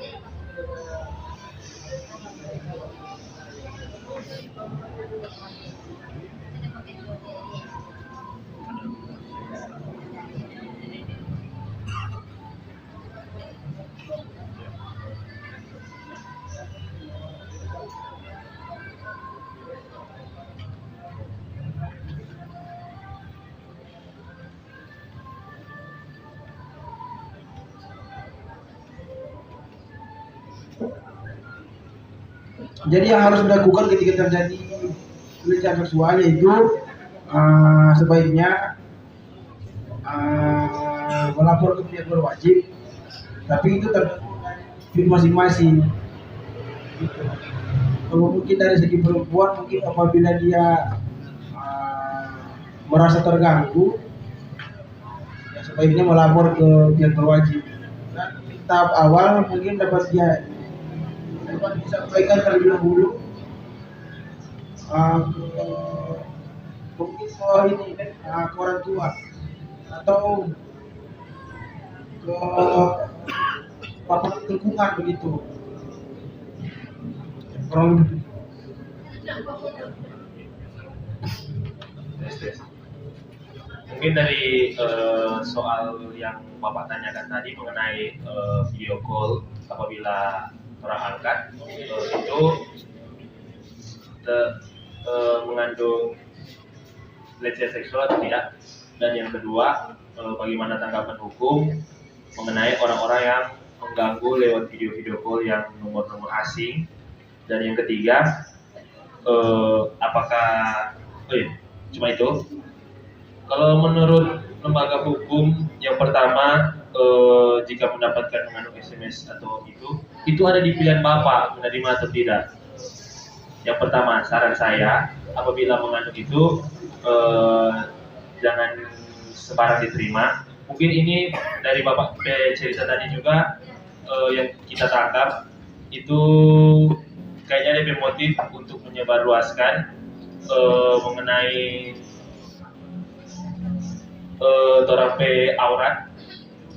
jadi yang harus dilakukan ketika terjadi pelecehan seksual yaitu sebaiknya melapor ke pihak berwajib, tapi itu tergantung masing-masing. Gitu. Kalau mungkin dari segi perempuan, mungkin apabila dia merasa terganggu, ya sebaiknya melapor ke pihak berwajib. Dan di tahap awal mungkin dapat disampaikan terlebih dahulu mungkin ke orang tua atau ke aparat lingkungan begitu. Kurang lebih. Mungkin dari soal yang Bapak tanyakan tadi mengenai video call apabila orang angkat itu mengandung pelecehan seksual atau tidak. Dan yang kedua, bagaimana tanggapan hukum mengenai orang-orang yang mengganggu lewat video-video call yang nomor-nomor asing. Dan yang ketiga, apakah cuma itu? Kalau menurut lembaga hukum, yang pertama, jika mendapatkan mengandung SMS atau itu ada di pilihan Bapak menerima atau tidak. Yang pertama, saran saya, apabila mengandung itu jangan sembarang diterima. Mungkin ini dari Bapak cerita tadi juga yang kita tangkap itu kayaknya lebih motif untuk menyebarluaskan mengenai torang pe aurat.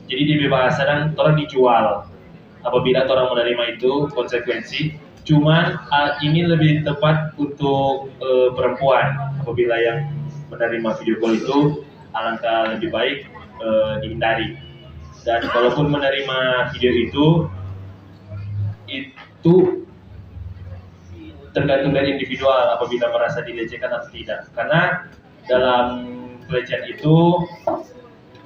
Jadi dibebasakan torang dijual. Apabila torang menerima itu konsekuensi. Cuman ini lebih tepat untuk perempuan. Apabila yang menerima video call itu alangkah lebih baik dihindari. Dan kalaupun menerima video itu tergantung dari individual apabila merasa dilecehkan atau tidak. Karena dalam pelecehan itu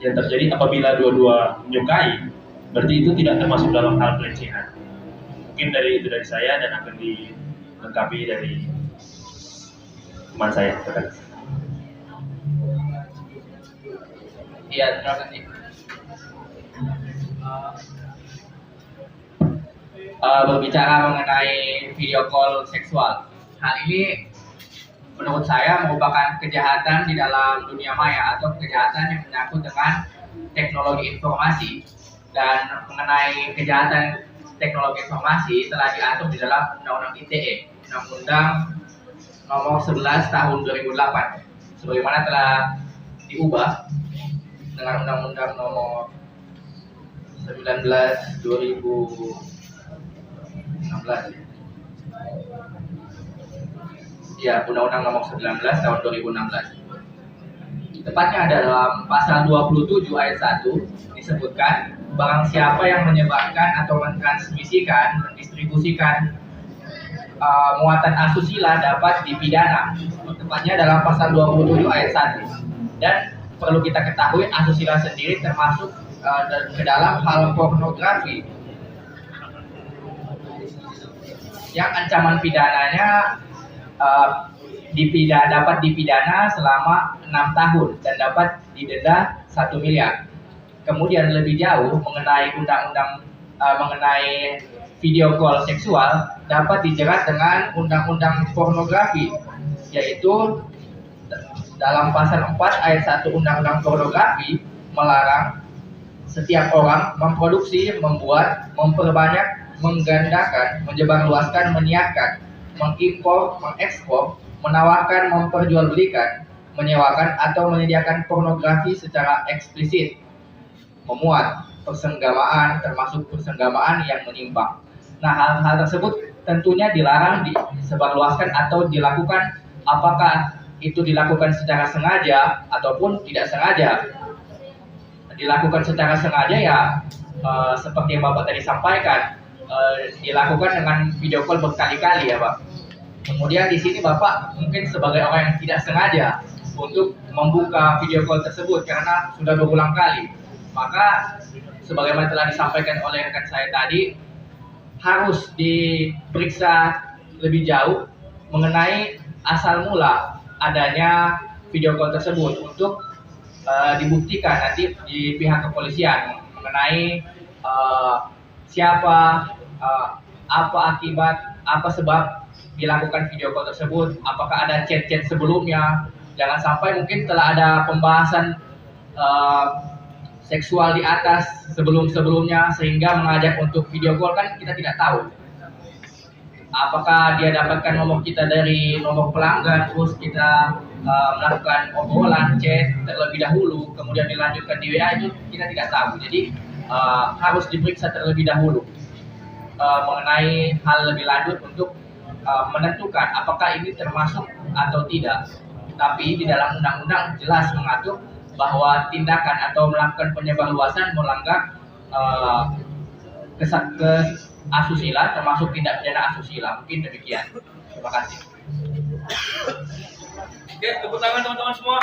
yang terjadi apabila dua-dua menyukai, berarti itu tidak termasuk dalam hal pelecehan. Mungkin dari saya dan akan dilengkapi dari teman saya. Iya, terima kasih. Berbicara mengenai video call seksual, hal ini menurut saya merupakan kejahatan di dalam dunia maya atau kejahatan yang menyangkut dengan teknologi informasi. Dan mengenai kejahatan teknologi informasi telah diatur di dalam Undang-Undang ITE, Undang-Undang Nomor 11 Tahun 2008, sebagaimana telah diubah dengan Undang-Undang Nomor 19 2016. Ya, Undang-Undang Nomor 19 Tahun 2016. Tepatnya dalam pasal 27 ayat 1 disebutkan barang siapa yang menyebarkan atau mentransmisikan, mendistribusikan muatan asusila dapat dipidana. Tepatnya dalam pasal 27 ayat 1. Dan perlu kita ketahui asusila sendiri termasuk ke dalam hal pornografi yang ancaman pidananya dapat dipidana selama 6 tahun dan dapat didenda 1 miliar. Kemudian lebih jauh mengenai undang-undang mengenai video call seksual dapat dijerat dengan undang-undang pornografi, yaitu dalam pasal 4 ayat 1 undang-undang pornografi melarang setiap orang memproduksi, membuat, memperbanyak, menggandakan, menyebarluaskan, menyiarkan, mengimpor, mengekspor, menawarkan, memperjualbelikan, menyewakan atau menyediakan pornografi secara eksplisit, memuat persenggamaan termasuk persenggamaan yang menyimpang. Nah, hal-hal tersebut tentunya dilarang disebarluaskan atau dilakukan, apakah itu dilakukan secara sengaja ataupun tidak sengaja. Dilakukan secara sengaja ya seperti yang Bapak tadi sampaikan, dilakukan dengan video call berkali-kali ya Pak. Kemudian di sini Bapak mungkin sebagai orang yang tidak sengaja untuk membuka video call tersebut karena sudah berulang kali, maka sebagaimana telah disampaikan oleh rekan saya tadi, harus diperiksa lebih jauh mengenai asal mula adanya video call tersebut untuk dibuktikan nanti di pihak kepolisian mengenai siapa, apa akibat, apa sebab dilakukan video call tersebut, apakah ada chat-chat sebelumnya. Jangan sampai mungkin telah ada pembahasan seksual di atas sebelum-sebelumnya sehingga mengajak untuk video call, kan kita tidak tahu apakah dia dapatkan nomor kita dari nomor pelanggan, terus kita melakukan obrolan chat terlebih dahulu kemudian dilanjutkan di WA, itu kita tidak tahu. Jadi harus diperiksa terlebih dahulu mengenai hal lebih lanjut untuk menentukan apakah ini termasuk atau tidak. Tapi di dalam undang-undang jelas mengatur bahwa tindakan atau melakukan penyebarluasan melanggar asusila, termasuk tindak pidana asusila. Mungkin demikian. Terima kasih. Oke, tepuk tangan teman-teman semua.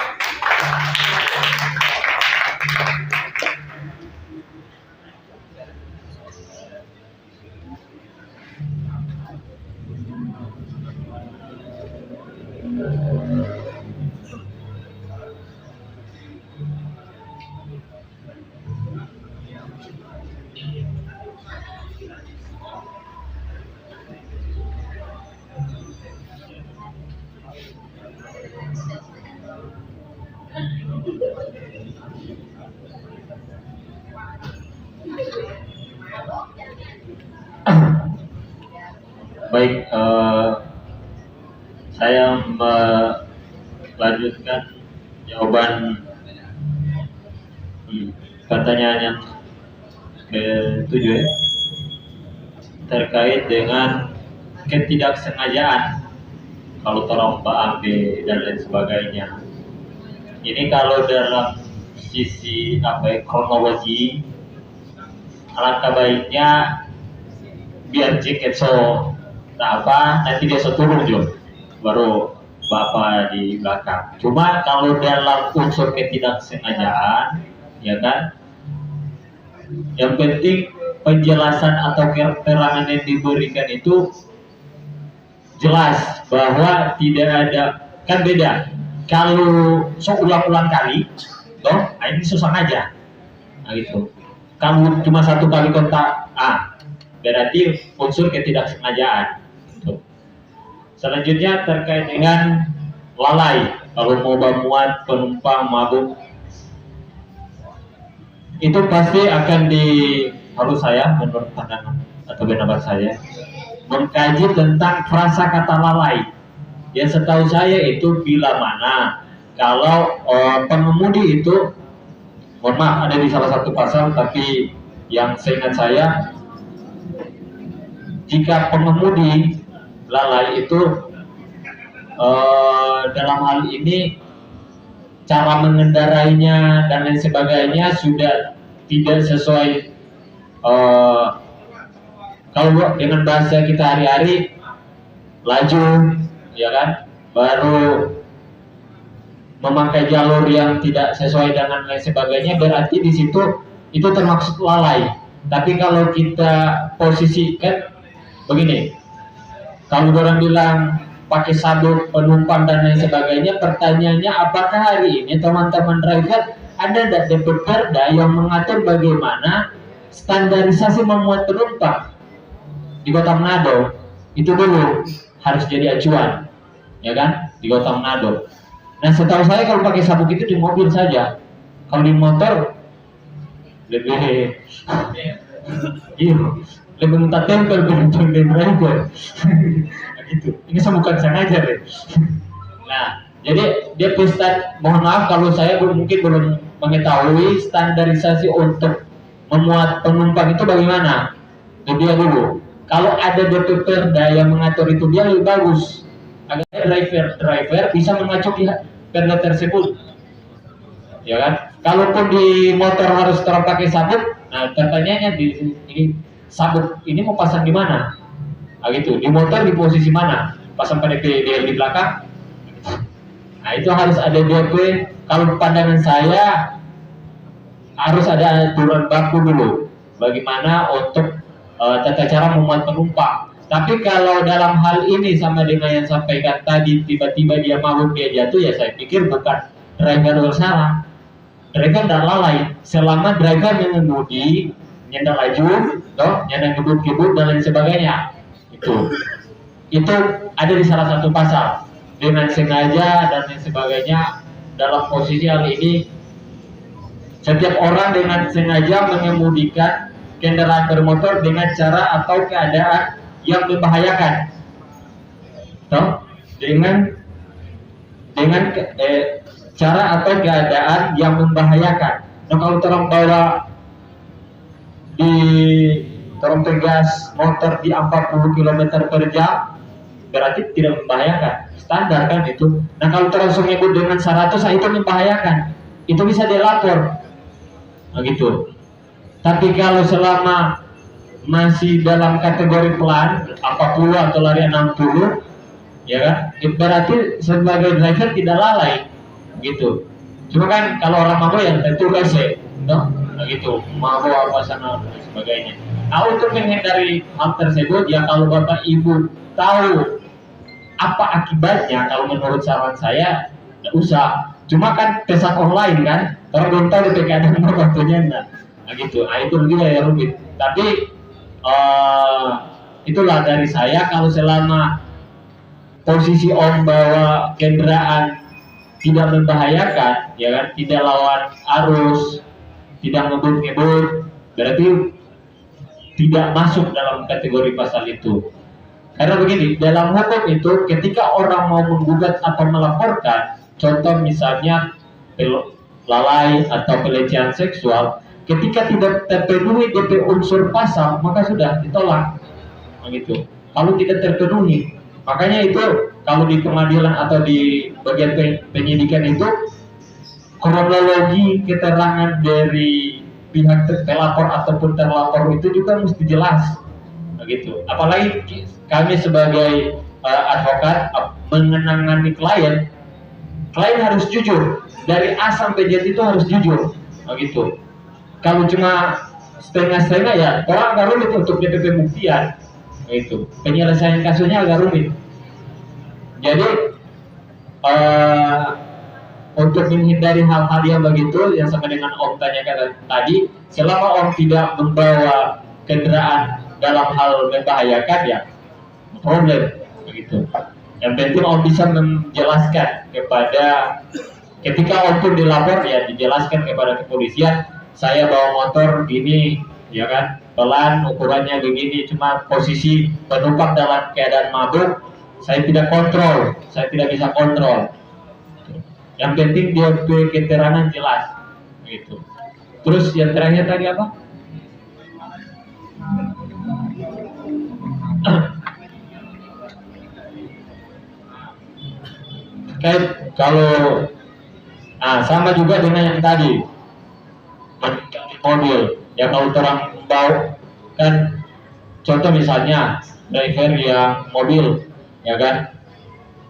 Baik, saya melanjutkan jawaban pertanyaan yang ke-7 ya, terkait dengan ketidaksengajaan kalau terombak ambing dan lain sebagainya. Ini kalau dalam sisi kronologi, alangkah baiknya biar cek nanti dia seturun Jo, baru Bapak di belakang. Cuma kalau dalam unsur ketidaksengajaan, ya kan, yang penting penjelasan atau keterangan yang diberikan itu jelas bahwa tidak ada, kan beda. Kalau seulang-ulang kali, ini susah aja, nah gitu. Kalau cuma satu kali kontak, berarti unsur ketidaksengajaan. Selanjutnya terkait dengan lalai, kalau mau memuat penumpang mabuk, itu pasti akan harus saya menurut pandangan atau pendapat saya mengkaji tentang frasa kata lalai. Yang setahu saya itu bila mana kalau pengemudi itu, mohon maaf ada di salah satu pasal, tapi yang seingat saya, jika pengemudi lalai itu dalam hal ini cara mengendarainya dan lain sebagainya sudah tidak sesuai, kalau dengan bahasa kita hari-hari laju, ya kan, baru memakai jalur yang tidak sesuai dengan lain sebagainya, berarti di situ itu termaksud lalai. Tapi kalau kita posisikan begini, kalau orang bilang pakai sabuk penumpang dan lain sebagainya, pertanyaannya apakah hari ini teman-teman driver ada perda yang mengatur bagaimana standarisasi memuat penumpang di Kota Manado? Itu dulu harus jadi acuan, ya kan, di Kota Manado. Nah, setahu saya kalau pakai sabuk itu di mobil saja, kalau di motor lebih lebih minta tempel beruntung dan driver. Gitu. Ini bukan sengaja deh. Nah, jadi dia pusat, mohon maaf kalau saya mungkin belum mengetahui standarisasi untuk memuat penumpang itu bagaimana. Itu dia dulu. Kalau ada perda yang mengatur itu, dia lebih bagus agar driver bisa mengacu di perda tersebut, ya kan. Kalaupun di motor harus pakai sabuk, nah pertanyaannya ini sabuk ini mau pasang di mana? Gitu. Di motor di posisi mana? Pasang pada di belakang. Nah, itu harus ada DP. Kalau pandangan saya harus ada aturan baku dulu bagaimana untuk tata cara memuat penumpang. Tapi kalau dalam hal ini sama dengan yang sampaikan tadi, tiba-tiba dia mabuk, dia jatuh, ya saya pikir bukan driver bersalah. Driver tidak lalai selama driver mengemudi, nyender laju, nyender kebut-kebut dan lain sebagainya. Itu ada di salah satu pasal, dengan sengaja dan lain sebagainya. Dalam posisi hal ini, setiap orang dengan sengaja mengemudikan kendaraan bermotor dengan cara atau keadaan yang membahayakan, dengan cara atau keadaan yang membahayakan. Nah, kalau orang bawa terong tegas motor di 40 km per jam, berarti tidak membahayakan, standar kan itu. Nah, kalau terus ngebut dengan 100, itu membahayakan. itu bisa dilapor, begitu. Tapi kalau selama masih dalam kategori pelan 40 atau lari 60, ya kan, berarti sebagai driver tidak lalai, gitu. Cuma kan kalau orang mabuk yang tentu rese, no? Gitu, mabuk apa sana dan sebagainya. Nah, untuk menghindari hal tersebut, ya kalau bapak ibu tahu apa akibatnya, kalau menurut saran saya, tidak usah. Cuma kan pesan online kan, orang belum tahu di PKD waktunya, nah gitu. Nah itu juga ya rumit. Tapi itulah dari saya, kalau selama posisi om bawa kendaraan tidak membahayakan, ya kan, tidak lawan arus, tidak ngebut-ngebut, berarti tidak masuk dalam kategori pasal itu. Karena begini, dalam hukum itu ketika orang mau menggugat atau melaporkan, contoh misalnya lalai atau pelecehan seksual, ketika tidak terpenuhi DP unsur pasal, maka sudah ditolak, begitu. Kalau tidak terpenuhi, makanya itu kalau di pengadilan atau di bagian penyidikan itu kronologi keterangan dari pihak pelapor ataupun terlapor itu juga mesti jelas, begitu. Apalagi kami sebagai advokat mengenangani klien harus jujur dari A sampai Z, itu harus jujur, begitu. Kalau cuma setengah-setengah ya orang agak rumit untuk DP pembuktian, itu penyelesaian kasusnya agak rumit. Jadi untuk menghindari hal-hal yang begitu, yang sama dengan Om tanyakan tadi, selama Om tidak membawa kendaraan dalam hal membahayakan, ya problem, begitu. Yang penting Om bisa menjelaskan kepada, ketika Om pun dilapor, ya dijelaskan kepada kepolisian, saya bawa motor gini, ya kan, pelan, ukurannya begini, cuma posisi penumpang dalam keadaan mabuk, saya tidak kontrol, saya tidak bisa kontrol. Yang penting dia keterangan jelas, gitu. Terus yang terakhir tadi apa? Kayak kalau sama juga dengan yang tadi mobil, ya kalau orang bawa kan, contoh misalnya driver yang mobil, ya kan,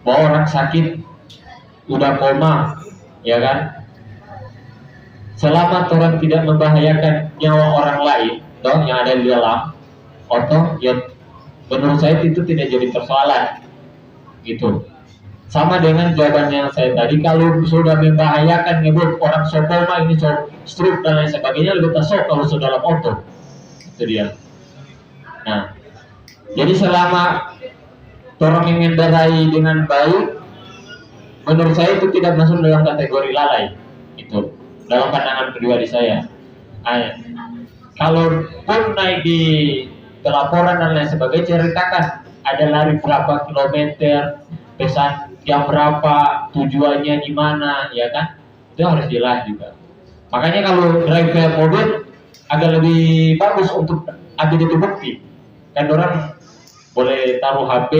bawa orang sakit udah koma, ya kan, selama orang tidak membahayakan nyawa orang lain dong yang ada di dalam oto, ya menurut saya itu tidak jadi persoalan, gitu. Sama dengan jawaban yang saya tadi, kalau sudah membahayakan, ngebut orang sokoma ini stroke dan lain sebagainya, lebih tasok kalau sudah dalam oto, itu dia. Nah, jadi selama orang mengendarai dengan baik, menurut saya itu tidak masuk dalam kategori lalai, itu dalam pandangan pribadi saya. Kalau pun naik di pelaporan dan lain sebagainya, ceritakan ada lari berapa kilometer, pesan jam berapa, tujuannya di mana, ya kan, itu harus jelas juga. Makanya kalau driver mobil agak lebih bagus untuk ambil itu bukti, kan orang boleh taruh HP,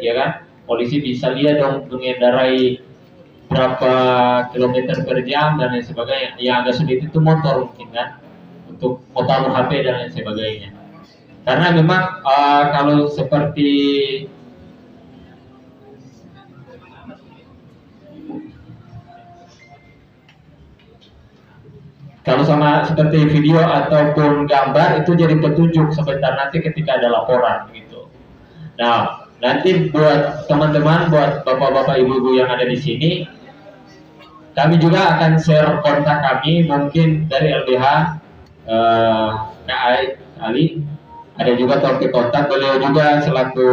ya kan, polisi bisa lihat dong mengendarai berapa kilometer per jam dan lain sebagainya. Yang agak sulit itu motor mungkin kan, untuk mau taruh HP dan lain sebagainya. Karena memang kalau seperti sama seperti video ataupun gambar itu jadi petunjuk sebentar nanti ketika ada laporan, gitu. Nah, nanti buat teman-teman, buat bapak-bapak ibu-ibu yang ada di sini, kami juga akan share kontak kami, mungkin dari LBH, Kak Ali, ada juga topik kontak, beliau juga selaku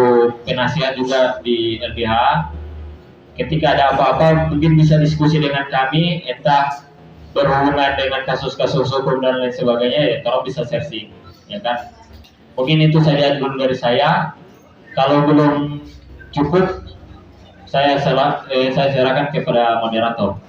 penasihat juga di LBH. Ketika ada apa-apa mungkin bisa diskusi dengan kami, entah berhubungan dengan kasus-kasus hukum dan lain sebagainya, ya tolong bisa sharing, ya kan. Mungkin itu saja dulu dari saya. Kalau belum cukup, saya serahkan kepada moderator.